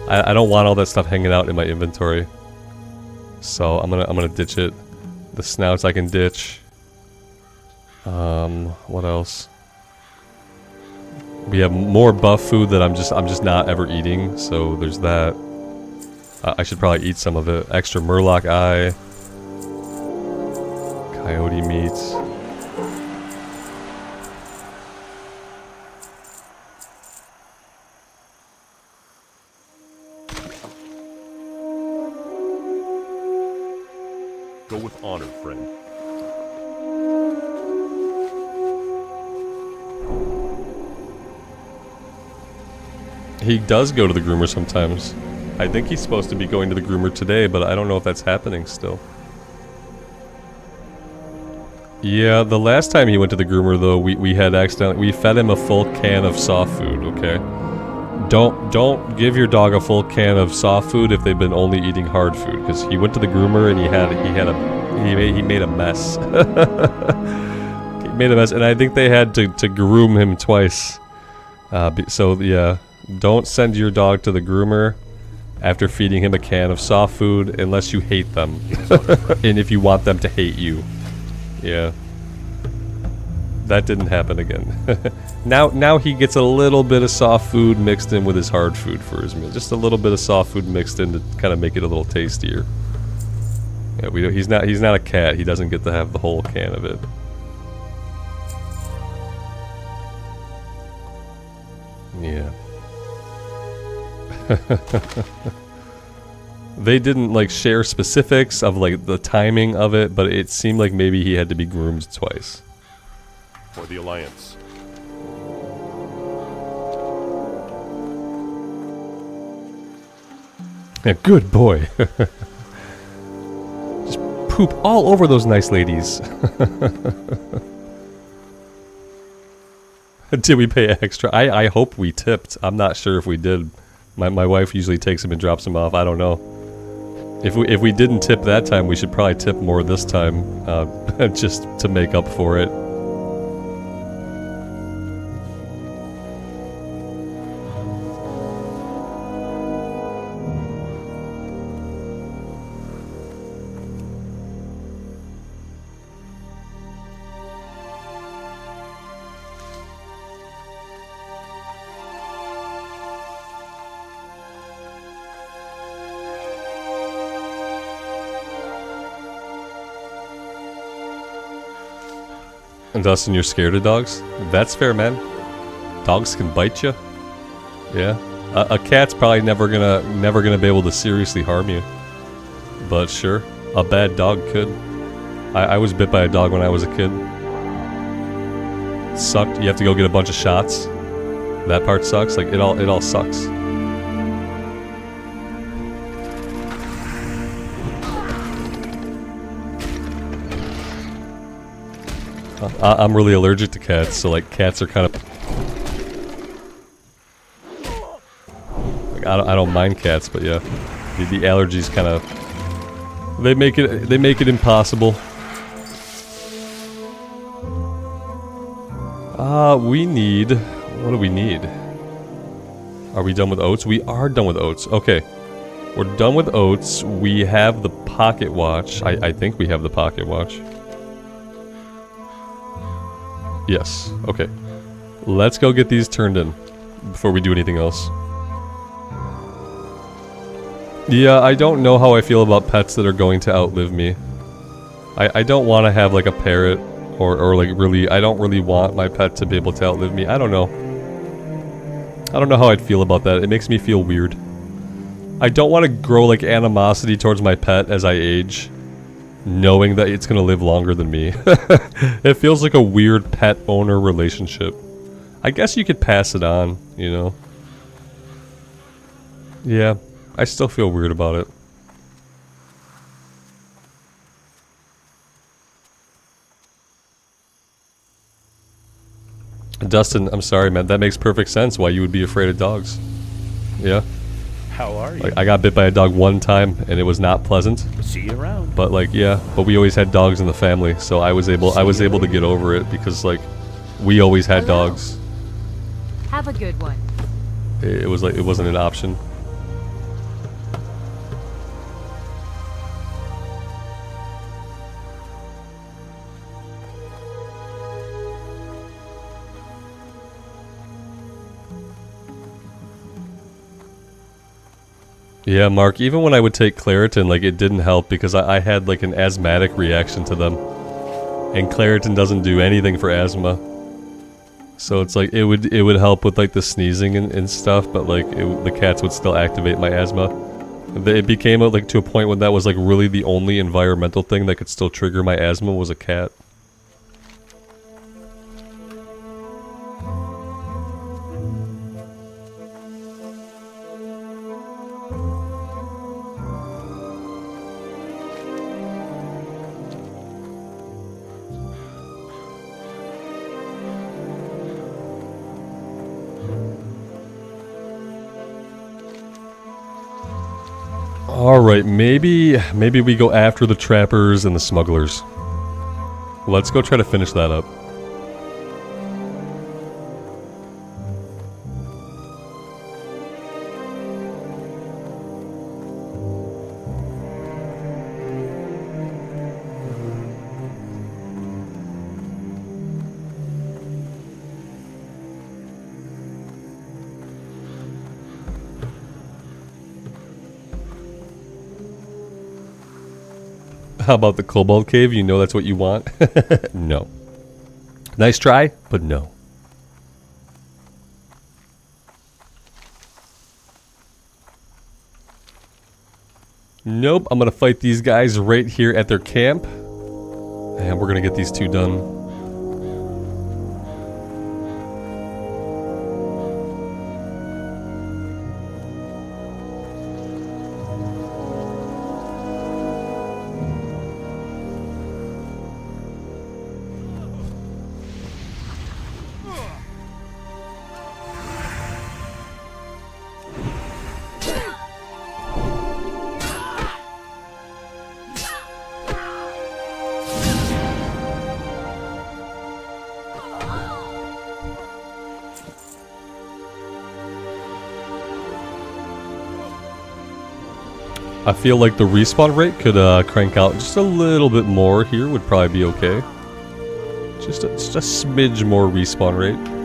I don't want all that stuff hanging out in my inventory. So I'm gonna ditch it. The snouts I can ditch. What else? We have more buff food that I'm just not ever eating. So there's that. I should probably eat some of it. Extra Murloc eye. Coyote meat. Go with honor, friend. He does go to the groomer sometimes. I think he's supposed to be going to the groomer today, but I don't know if that's happening still. Yeah, the last time he went to the groomer though, we had accidentally, we fed him a full can of soft food, okay? Don't give your dog a full can of soft food if they've been only eating hard food, because he went to the groomer and he made a mess. made a mess, and I think they had to groom him twice. So yeah, don't send your dog to the groomer after feeding him a can of soft food unless you hate them, and if you want them to hate you. Yeah, that didn't happen again. Now he gets a little bit of soft food mixed in with his hard food for his meal. Just a little bit of soft food mixed in to kind of make it a little tastier. Yeah, he's not a cat. He doesn't get to have the whole can of it. Yeah. They didn't like share specifics of like the timing of it, but it seemed like maybe he had to be groomed twice. For the Alliance. Yeah, good boy. Just poop all over those nice ladies. Did we pay extra? I hope we tipped. I'm not sure if we did. My wife usually takes him and drops him off. I don't know. If we didn't tip that time, we should probably tip more this time, just to make up for it. And Dustin, you're scared of dogs? That's fair, man. Dogs can bite you. Yeah, a cat's probably never gonna be able to seriously harm you. But sure, a bad dog could. I was bit by a dog when I was a kid. It sucked. You have to go get a bunch of shots. That part sucks. Like it all sucks. I'm really allergic to cats, so like cats are kind of. Like, I don't mind cats, but yeah, the allergies kind of. They make it impossible. We need. What do we need? Are we done with oats? We are done with oats. Okay, we're done with oats. We have the pocket watch. I think we have the pocket watch. Yes, okay. Let's go get these turned in before we do anything else. Yeah, I don't know how I feel about pets that are going to outlive me. I don't want to have like a parrot or like really, I don't really want my pet to be able to outlive me. I don't know. I don't know how I'd feel about that. It makes me feel weird. I don't want to grow like animosity towards my pet as I age, knowing that it's gonna live longer than me. It feels like a weird pet owner relationship. I guess you could pass it on, you know. Yeah, I still feel weird about it. Dustin, I'm sorry, man. That makes perfect sense why you would be afraid of dogs. Yeah. How are you? Like, I got bit by a dog one time, and it was not pleasant. See you around. But like, yeah, but we always had dogs in the family, so I was able to get over it because like, we always had Hello. dogs. Have a good one. It was like it wasn't an option. Yeah, Mark, even when I would take Claritin, like, it didn't help because I had, like, an asthmatic reaction to them. And Claritin doesn't do anything for asthma. So it's like, it would help with, like, the sneezing and stuff, but, like, the cats would still activate my asthma. It became, like, to a point when that was, like, really the only environmental thing that could still trigger my asthma was a cat. Alright, maybe we go after the trappers and the smugglers. Let's go try to finish that up. How about the Kobold Cave? You know that's what you want? No. Nice try, but no. Nope, I'm gonna fight these guys right here at their camp. And we're gonna get these two done. I feel like the respawn rate could crank out just a little bit more here would probably be okay. Just a smidge more respawn rate.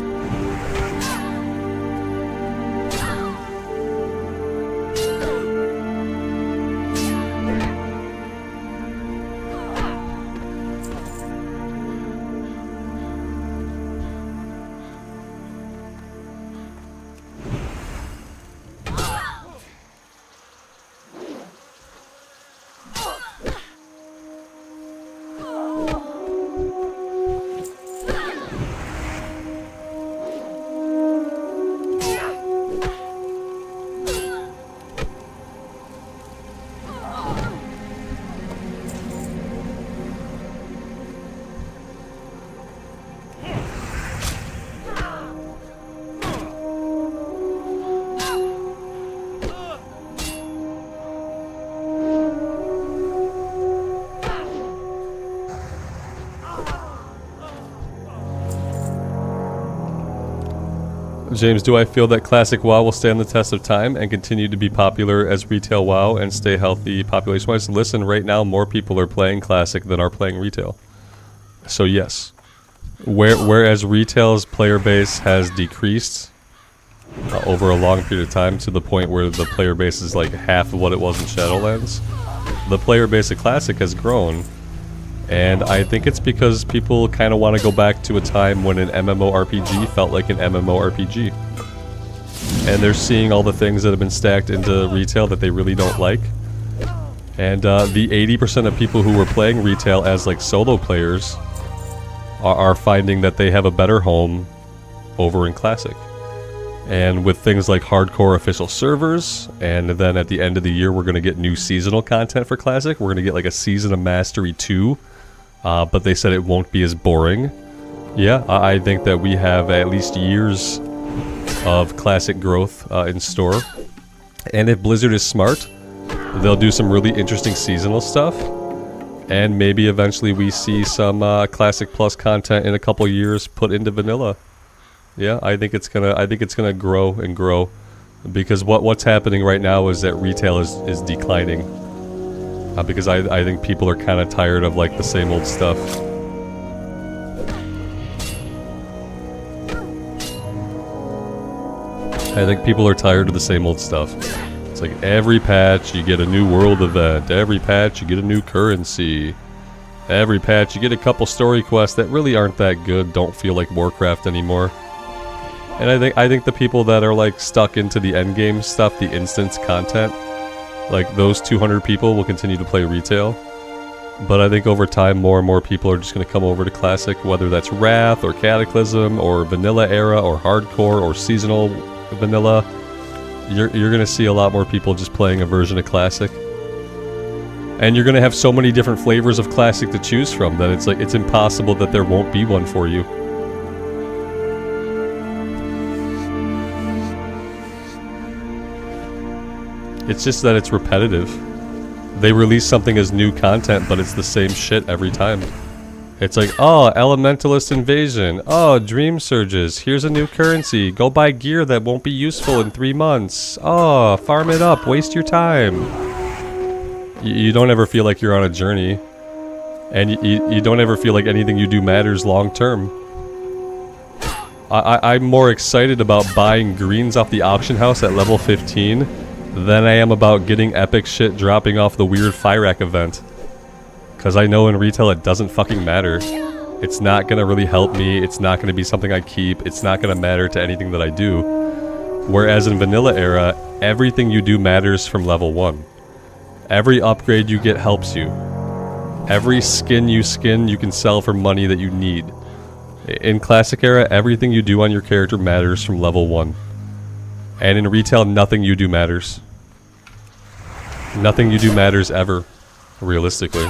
James, do I feel that Classic WoW will stand the test of time and continue to be popular as retail WoW and stay healthy population-wise? Listen, right now more people are playing Classic than are playing retail. So yes. Whereas retail's player base has decreased over a long period of time to the point where the player base is like half of what it was in Shadowlands, the player base of Classic has grown. And I think it's because people kind of want to go back to a time when an MMORPG felt like an MMORPG. And they're seeing all the things that have been stacked into retail that they really don't like. And the 80% of people who were playing retail as like solo players are finding that they have a better home over in Classic. And with things like hardcore official servers, and then at the end of the year we're going to get new seasonal content for Classic. We're going to get like a Season of Mastery 2. But they said it won't be as boring. Yeah, I think that we have at least years of Classic growth in store. And if Blizzard is smart, they'll do some really interesting seasonal stuff. And maybe eventually we see some Classic Plus content in a couple years put into vanilla. Yeah, I think it's gonna grow and grow. Because what's happening right now is that retail is declining. Because I think people are kind of tired of like the same old stuff. I think people are tired of the same old stuff. It's like every patch you get a new world event. Every patch you get a new currency. Every patch you get a couple story quests that really aren't that good, don't feel like Warcraft anymore. And I think the people that are like stuck into the endgame stuff, the instance content, like those 200 people will continue to play retail. But I think over time more and more people are just going to come over to Classic, whether that's Wrath or Cataclysm or Vanilla Era or Hardcore or Seasonal Vanilla. You're going to see a lot more people just playing a version of Classic. And you're going to have so many different flavors of Classic to choose from that it's like it's impossible that there won't be one for you. It's just that it's repetitive. They release something as new content, but it's the same shit every time. It's like, oh, Elementalist Invasion. Oh, Dream Surges. Here's a new currency. Go buy gear that won't be useful in 3 months. Oh, farm it up. Waste your time. You don't ever feel like you're on a journey. And you don't ever feel like anything you do matters long term. I'm more excited about buying greens off the auction house at level 15 than I am about getting epic shit dropping off the weird Fyrak event. Because I know in retail it doesn't fucking matter. It's not gonna really help me, it's not gonna be something I keep, it's not gonna matter to anything that I do. Whereas in vanilla era, everything you do matters from level 1. Every upgrade you get helps you. Every skin you can sell for money that you need. In classic era, everything you do on your character matters from level 1. And in retail, nothing you do matters. Nothing you do matters ever, realistically.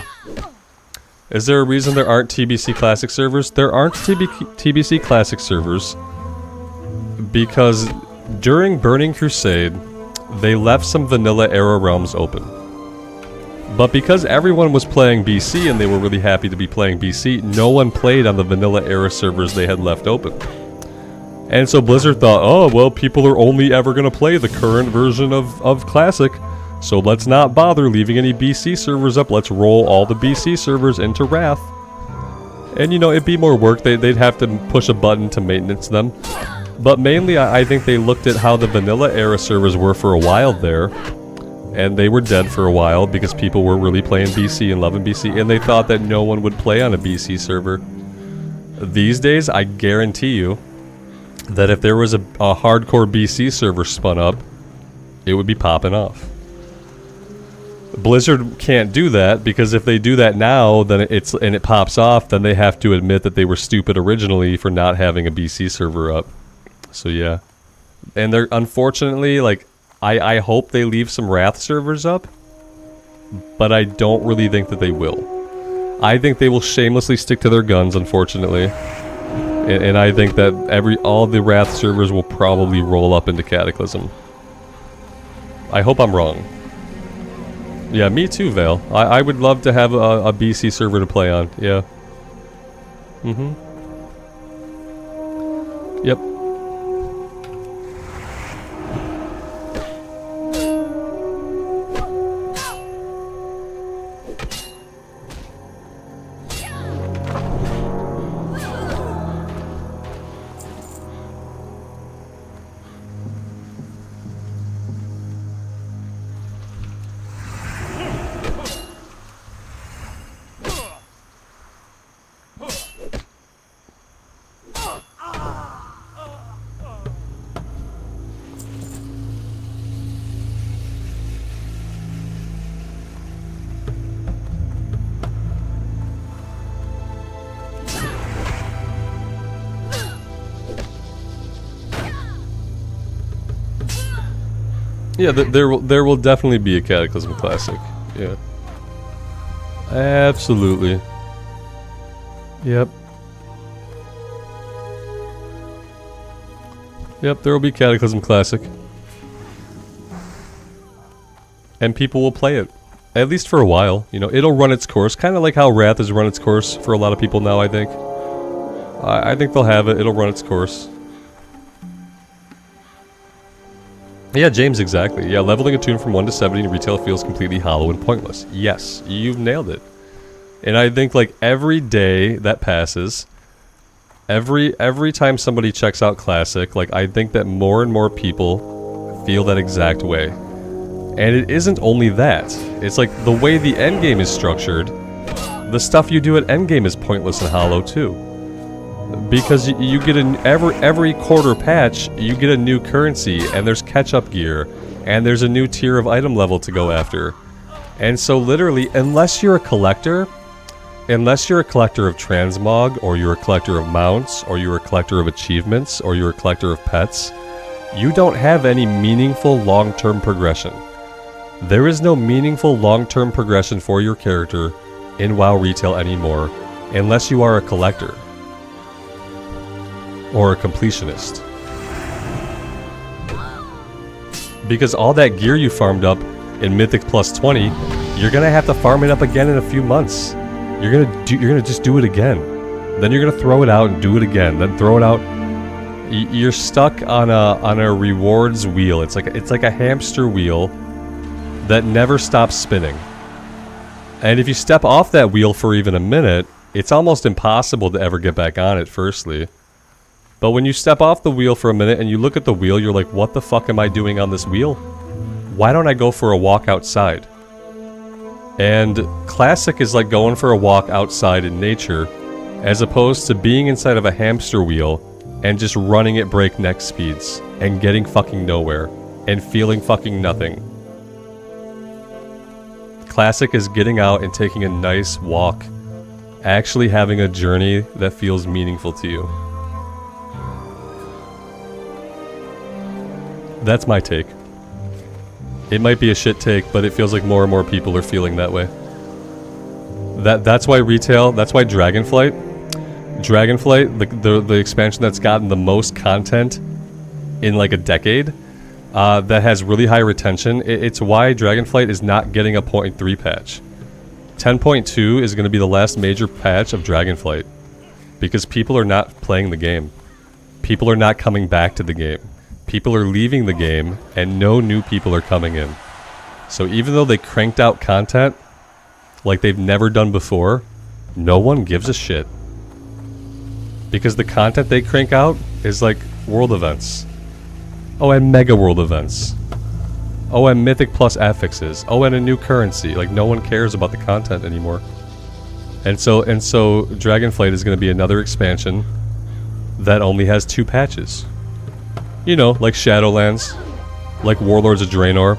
Is there a reason there aren't TBC Classic servers? There aren't TBC Classic servers because during Burning Crusade, they left some vanilla era realms open. But because everyone was playing BC and they were really happy to be playing BC, no one played on the vanilla era servers they had left open. And so Blizzard thought, oh, well, people are only ever going to play the current version of Classic, so let's not bother leaving any BC servers up. Let's roll all the BC servers into Wrath. And, you know, it'd be more work. They'd have to push a button to maintenance them. But mainly, I think they looked at how the vanilla era servers were for a while there. And they were dead for a while because people were really playing BC and loving BC. And they thought that no one would play on a BC server. These days, I guarantee you that if there was a hardcore BC server spun up, it would be popping off. Blizzard can't do that because if they do that now, then it pops off, then they have to admit that they were stupid originally for not having a BC server up. So yeah. And they're unfortunately, like, I hope they leave some Wrath servers up, but I don't really think that they will. I think they will shamelessly stick to their guns, unfortunately. And I think that all the Wrath servers will probably roll up into Cataclysm. I hope I'm wrong. Yeah, me too, Vale. I would love to have a BC server to play on. Yeah. Mm-hmm. Yep. Yeah, there will definitely be a Cataclysm Classic. Yeah. Absolutely. Yep. Yep, there will be Cataclysm Classic. And people will play it. At least for a while. You know, it'll run its course. Kind of like how Wrath has run its course for a lot of people now, I think. I think they'll have it. It'll run its course. Yeah, James, exactly. Yeah, leveling a tune from 1 to 70 in retail feels completely hollow and pointless. Yes, you've nailed it. And I think, like, every day that passes, every time somebody checks out Classic, like, I think that more and more people feel that exact way. And it isn't only that. It's like, the way the endgame is structured, the stuff you do at endgame is pointless and hollow, too. Because you get every quarter patch, you get a new currency, and there's catch-up gear, and there's a new tier of item level to go after. And so literally, unless you're a collector of transmog, or you're a collector of mounts, or you're a collector of achievements, or you're a collector of pets, you don't have any meaningful long-term progression. There is no meaningful long-term progression for your character in WoW Retail anymore, unless you are a collector. Or a completionist. Because all that gear you farmed up in Mythic plus 20, you're gonna have to farm it up again in a few months. You're gonna just do it again. Then you're gonna throw it out and do it again. Then throw it out. You're stuck on a rewards wheel. It's like a hamster wheel that never stops spinning. And if you step off that wheel for even a minute, it's almost impossible to ever get back on it, firstly. But when you step off the wheel for a minute and you look at the wheel, you're like, what the fuck am I doing on this wheel? Why don't I go for a walk outside? And Classic is like going for a walk outside in nature, as opposed to being inside of a hamster wheel and just running at breakneck speeds and getting fucking nowhere and feeling fucking nothing. Classic is getting out and taking a nice walk, actually having a journey that feels meaningful to you. That's my take. It might be a shit take, but it feels like more and more people are feeling that way. That's why retail, that's why Dragonflight, the expansion that's gotten the most content in like a decade, that has really high retention, it's why Dragonflight is not getting a 0.3 patch. 10.2 is going to be the last major patch of Dragonflight, because people are not playing the game. People are not coming back to the game. People are leaving the game, and no new people are coming in. So even though they cranked out content like they've never done before, no one gives a shit. Because the content they crank out is like world events. Oh, and mega world events. Oh, and Mythic Plus affixes. Oh, and a new currency. Like, no one cares about the content anymore. And so Dragonflight is going to be another expansion that only has 2 patches. You know, like Shadowlands, like Warlords of Draenor.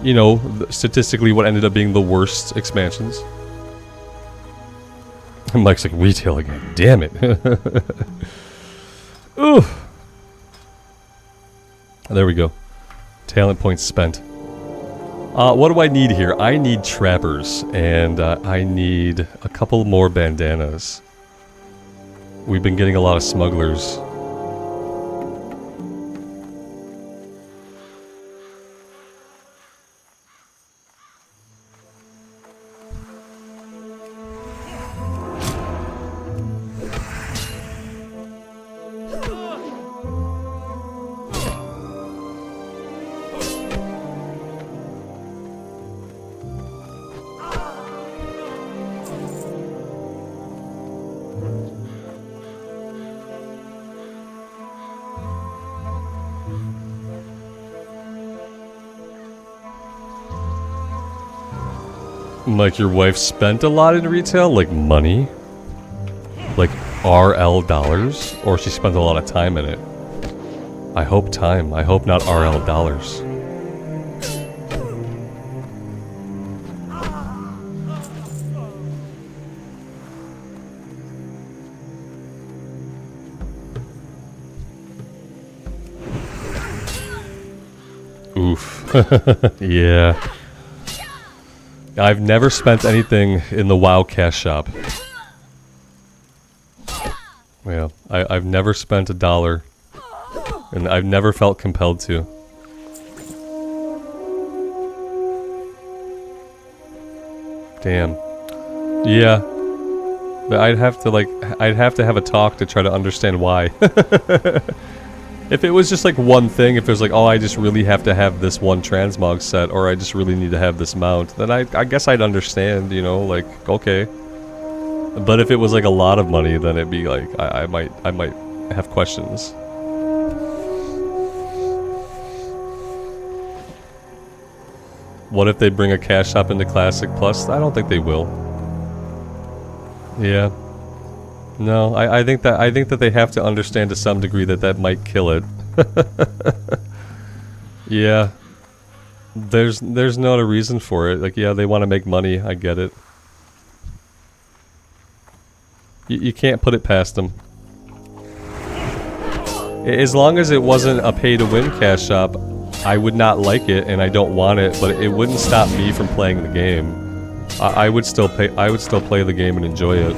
You know, statistically what ended up being the worst expansions. And Mike's like, retail again. Damn it. Ooh. There we go. Talent points spent. What do I need here? I need trappers, and I need a couple more bandanas. We've been getting a lot of smugglers. Like, your wife spent a lot in retail? Like, money? Like, RL dollars? Or she spent a lot of time in it? I hope time. I hope not RL dollars. Oof. Yeah. I've never spent anything in the WoW cash shop. Yeah, I've never spent $1, and I've never felt compelled to. Damn. Yeah. But I'd have to have a talk to try to understand why. If it was just like one thing, if it was like, oh, I just really have to have this one transmog set, or I just really need to have this mount, then I guess I'd understand, you know, like, okay. But if it was like a lot of money, then it'd be like, I might have questions. What if they bring a cash shop into Classic Plus? I don't think they will. Yeah. No, I think that they have to understand to some degree that might kill it. Yeah. There's not a reason for it. Like, yeah, they want to make money. I get it. You can't put it past them. As long as it wasn't a pay-to-win cash shop, I would not like it, and I don't want it. But it wouldn't stop me from playing the game. I would still play the game and enjoy it.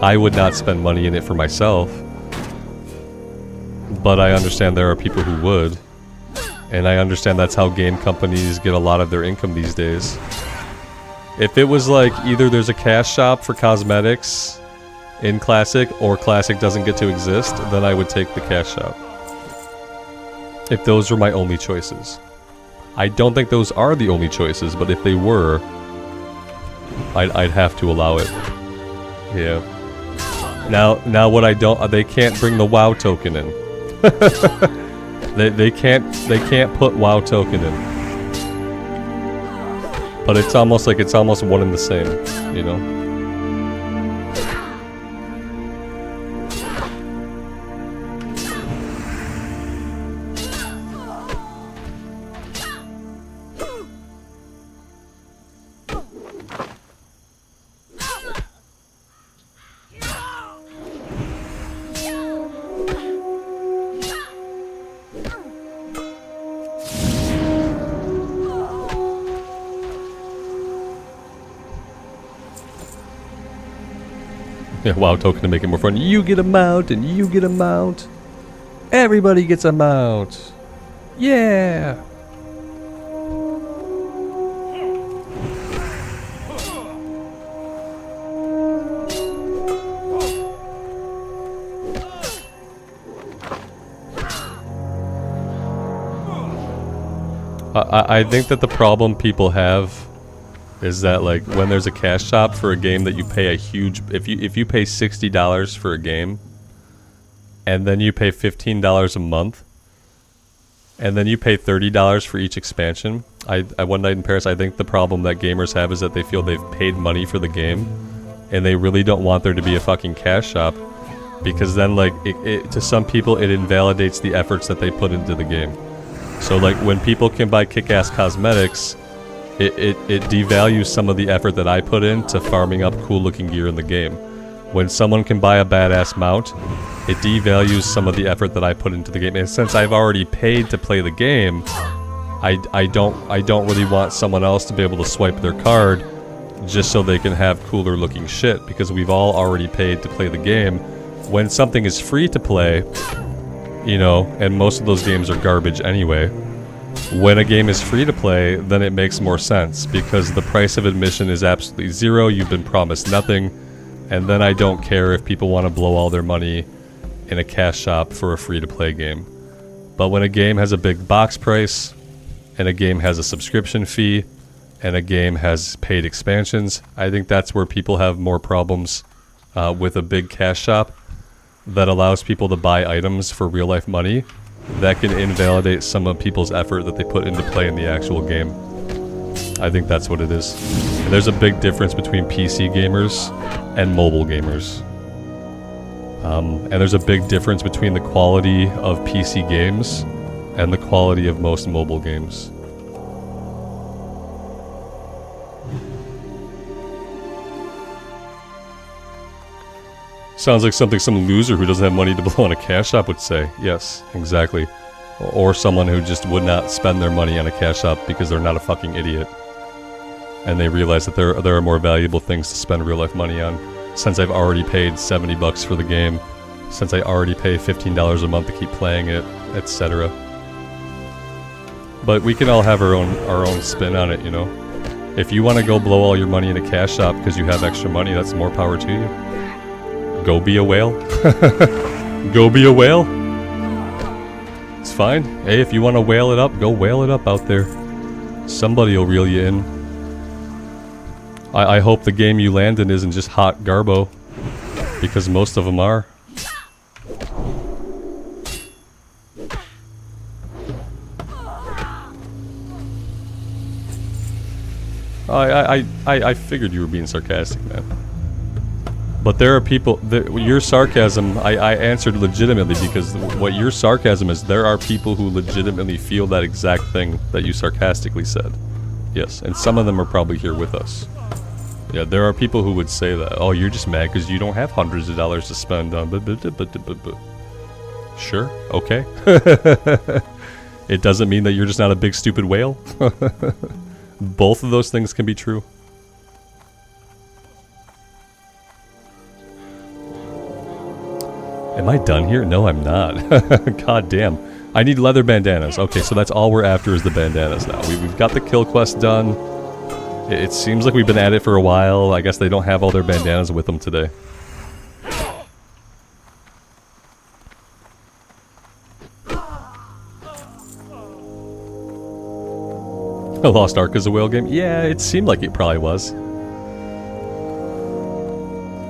I would not spend money in it for myself, but I understand there are people who would, and I understand that's how game companies get a lot of their income these days. If it was like either there's a cash shop for cosmetics in Classic, or Classic doesn't get to exist, then I would take the cash shop. If those were my only choices. I don't think those are the only choices, but if they were, I'd have to allow it. Yeah. Now what I don't, they can't bring the WoW token in. they can't put WoW token in. But it's almost like it's almost one and the same, you know? Yeah, WoW token to make it more fun. You get a mount and you get a mount. Everybody gets a mount. Yeah. I think that the problem people have is that, like, when there's a cash shop for a game that you pay a huge, if you pay $60 for a game and then you pay $15 a month and then you pay $30 for each expansion, I One Night in Paris, I think the problem that gamers have is that they feel they've paid money for the game and they really don't want there to be a fucking cash shop, because then, like, to some people it invalidates the efforts that they put into the game. So, like, when people can buy kick-ass cosmetics, it devalues some of the effort that I put into farming up cool-looking gear in the game. When someone can buy a badass mount, it devalues some of the effort that I put into the game. And since I've already paid to play the game, I don't really want someone else to be able to swipe their card just so they can have cooler-looking shit, because we've all already paid to play the game. When something is free to play, you know, and most of those games are garbage anyway. When a game is free to play, then it makes more sense, because the price of admission is absolutely zero, you've been promised nothing, and then I don't care if people want to blow all their money in a cash shop for a free to play game. But when a game has a big box price, and a game has a subscription fee, and a game has paid expansions, I think that's where people have more problems with a big cash shop that allows people to buy items for real life money that can invalidate some of people's effort that they put into play in the actual game. I think that's what it is. And there's a big difference between PC gamers and mobile gamers. And there's a big difference between the quality of PC games and the quality of most mobile games. Sounds like something some loser who doesn't have money to blow on a cash shop would say. Yes, exactly. Or someone who just would not spend their money on a cash shop because they're not a fucking idiot. And they realize that there are more valuable things to spend real life money on. Since I've already paid $70 for the game, since I already pay $15 a month to keep playing it, etc. But we can all have our own spin on it, you know? If you want to go blow all your money in a cash shop because you have extra money, that's more power to you. Go be a whale. Go be a whale. It's fine. Hey, if you want to whale it up, go whale it up out there. Somebody will reel you in. I hope the game you land in isn't just hot garbo, because most of them are. I figured you were being sarcastic, man. But there are people, your sarcasm, I answered legitimately, because what your sarcasm is, there are people who legitimately feel that exact thing that you sarcastically said. Yes, and some of them are probably here with us. Yeah, there are people who would say that, oh, you're just mad because you don't have hundreds of dollars to spend on Sure, okay. It doesn't mean that you're just not a big stupid whale. Both of those things can be true. Am I done here? No, I'm not. God damn. I need leather bandanas. Okay, so that's all we're after is the bandanas now. We've got the kill quest done. It seems like we've been at it for a while. I guess they don't have all their bandanas with them today. A Lost Ark is a whale game? Yeah, it seemed like it probably was.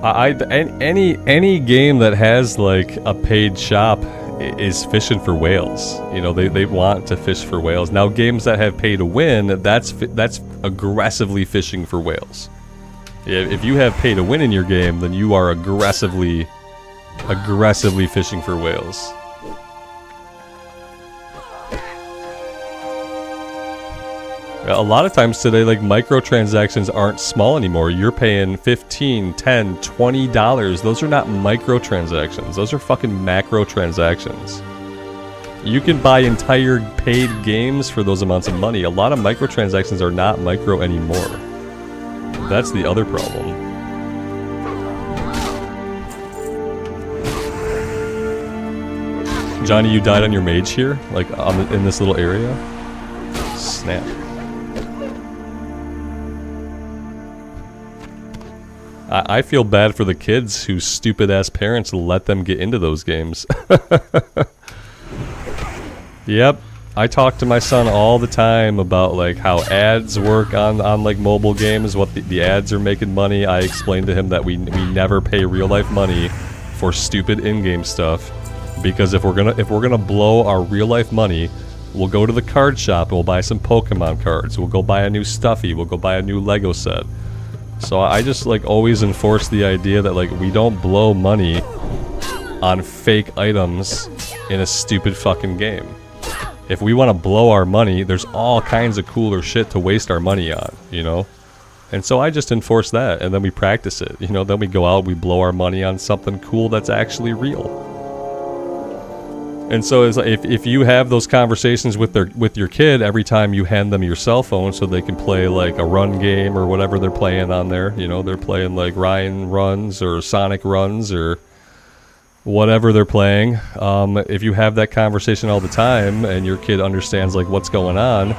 Any game that has like a paid shop is fishing for whales. You know, they want to fish for whales. Now, games that have pay to win, that's aggressively fishing for whales. If you have pay to win in your game, then you are aggressively fishing for whales. A lot of times today, like, microtransactions aren't small anymore. You're paying $15, $10, $20. Those are not microtransactions. Those are fucking macro transactions. You can buy entire paid games for those amounts of money. A lot of microtransactions are not micro anymore. That's the other problem. Johnny, you died on your mage here? Like, in this little area? Snap. I feel bad for the kids whose stupid-ass parents let them get into those games. Yep. I talk to my son all the time about, like, how ads work on like, mobile games, what the ads are making money. I explained to him that we never pay real-life money for stupid in-game stuff. Because if we're gonna blow our real-life money, we'll go to the card shop and we'll buy some Pokemon cards. We'll go buy a new Stuffy. We'll go buy a new Lego set. So I just, like, always enforce the idea that, like, we don't blow money on fake items in a stupid fucking game. If we want to blow our money, there's all kinds of cooler shit to waste our money on, you know? And so I just enforce that, and then we practice it, you know? Then we go out, we blow our money on something cool that's actually real. And so it's like, if you have those conversations with your kid every time you hand them your cell phone so they can play, like, a run game or whatever they're playing on there, you know, they're playing, like, Ryan Runs or Sonic Runs or whatever they're playing. If you have that conversation all the time and your kid understands, like, what's going on,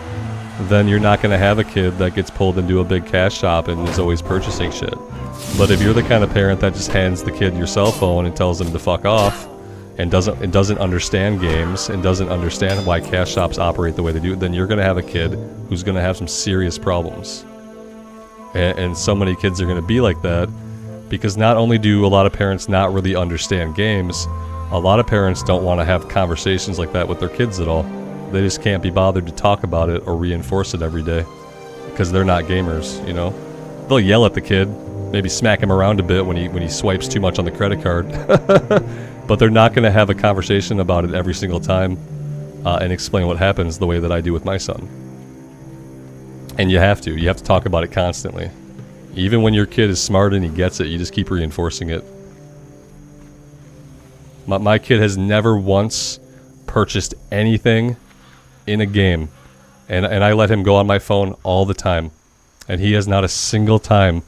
then you're not going to have a kid that gets pulled into a big cash shop and is always purchasing shit. But if you're the kind of parent that just hands the kid your cell phone and tells them to fuck off, and doesn't understand games and doesn't understand why cash shops operate the way they do, then you're going to have a kid who's going to have some serious problems. And so many kids are going to be like that because not only do a lot of parents not really understand games, a lot of parents don't want to have conversations like that with their kids at all. They just can't be bothered to talk about it or reinforce it every day because they're not gamers, you know? They'll yell at the kid, maybe smack him around a bit when he swipes too much on the credit card. But they're not going to have a conversation about it every single time and explain what happens the way that I do with my son. And you have to talk about it constantly. Even when your kid is smart and he gets it, you just keep reinforcing it. My kid has never once purchased anything in a game. And I let him go on my phone all the time. And he has not a single time,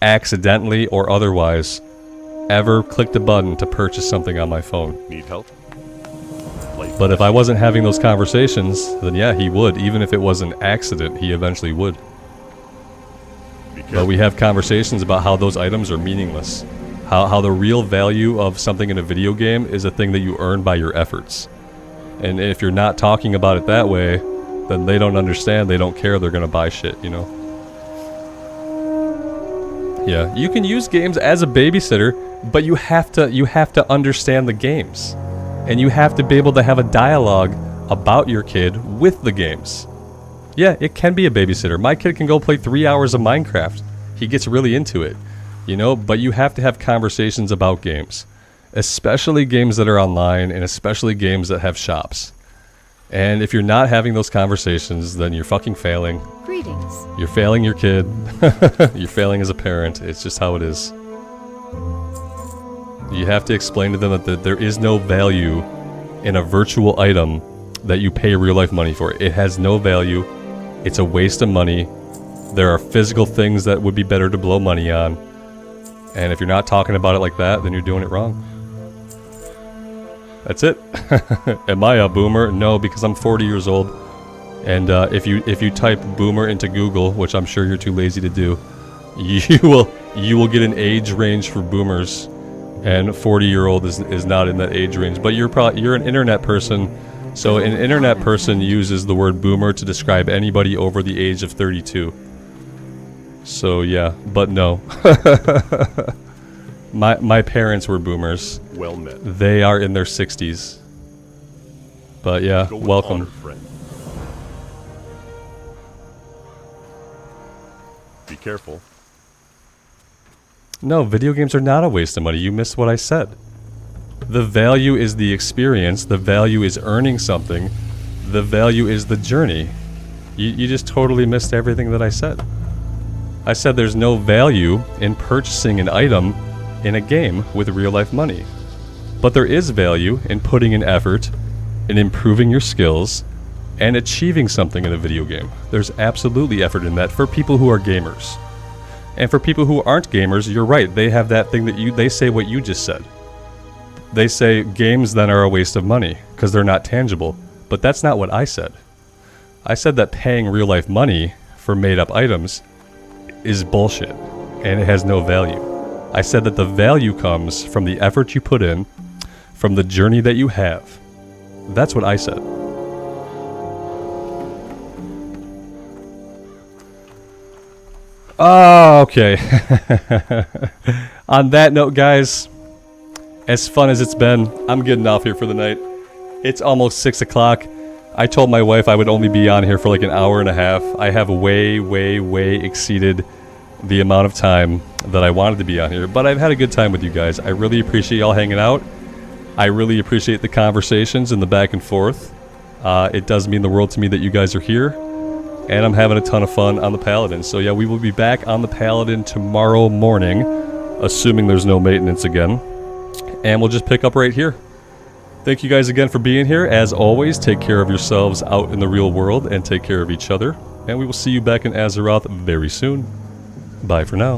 accidentally or otherwise, ever clicked a button to purchase something on my phone. Need help? But if I wasn't having those conversations, then yeah, he would. Even if it was an accident, he eventually would. But we have conversations about how those items are meaningless. How the real value of something in a video game is a thing that you earn by your efforts. And if you're not talking about it that way, then they don't understand, they don't care, they're gonna buy shit, you know? Yeah, you can use games as a babysitter, but you have to understand the games. And you have to be able to have a dialogue about your kid with the games. Yeah, it can be a babysitter. My kid can go play 3 hours of Minecraft. He gets really into it, you know, but you have to have conversations about games. Especially games that are online and especially games that have shops. And if you're not having those conversations, then you're fucking failing. Greetings. You're failing your kid. You're failing as a parent. It's just how it is. You have to explain to them that there is no value in a virtual item that you pay real life money for. It has no value. It's a waste of money. There are physical things that would be better to blow money on. And if you're not talking about it like that, then you're doing it wrong. That's it. Am I a boomer? No, because I'm 40 years old. And if you type boomer into Google, which I'm sure you're too lazy to do, you will get an age range for boomers, and 40-year-old is not in that age range. But you're an internet person, so an internet person uses the word boomer to describe anybody over the age of 32. So yeah, but no. My parents were boomers. Well met. They are in their 60s. But yeah, Go with welcome. honor, friend. Be careful. No, video games are not a waste of money. You missed what I said. The value is the experience. The value is earning something. The value is the journey. You just totally missed everything that I said. I said there's no value in purchasing an item in a game with real-life money. But there is value in putting in effort, in improving your skills, and achieving something in a video game. There's absolutely effort in that for people who are gamers. And for people who aren't gamers, you're right. They have that thing that they say what you just said. They say games then are a waste of money because they're not tangible. But that's not what I said. I said that paying real-life money for made-up items is bullshit and it has no value. I said that the value comes from the effort you put in, from the journey that you have. That's what I said. Oh, okay. On that note, guys, as fun as it's been, I'm getting off here for the night. It's almost 6 o'clock. I told my wife I would only be on here for like an hour and a half. I have way exceeded the amount of time that I wanted to be on here, but I've had a good time with you guys. I really appreciate y'all hanging out. I really appreciate the conversations and the back and forth. It does mean the world to me that you guys are here, and I'm having a ton of fun on the Paladin. So yeah, we will be back on the Paladin tomorrow morning, assuming there's no maintenance again, and we'll just pick up right here. Thank you guys again for being here. As always, take care of yourselves out in the real world and take care of each other, and we will see you back in Azeroth very soon. Bye for now.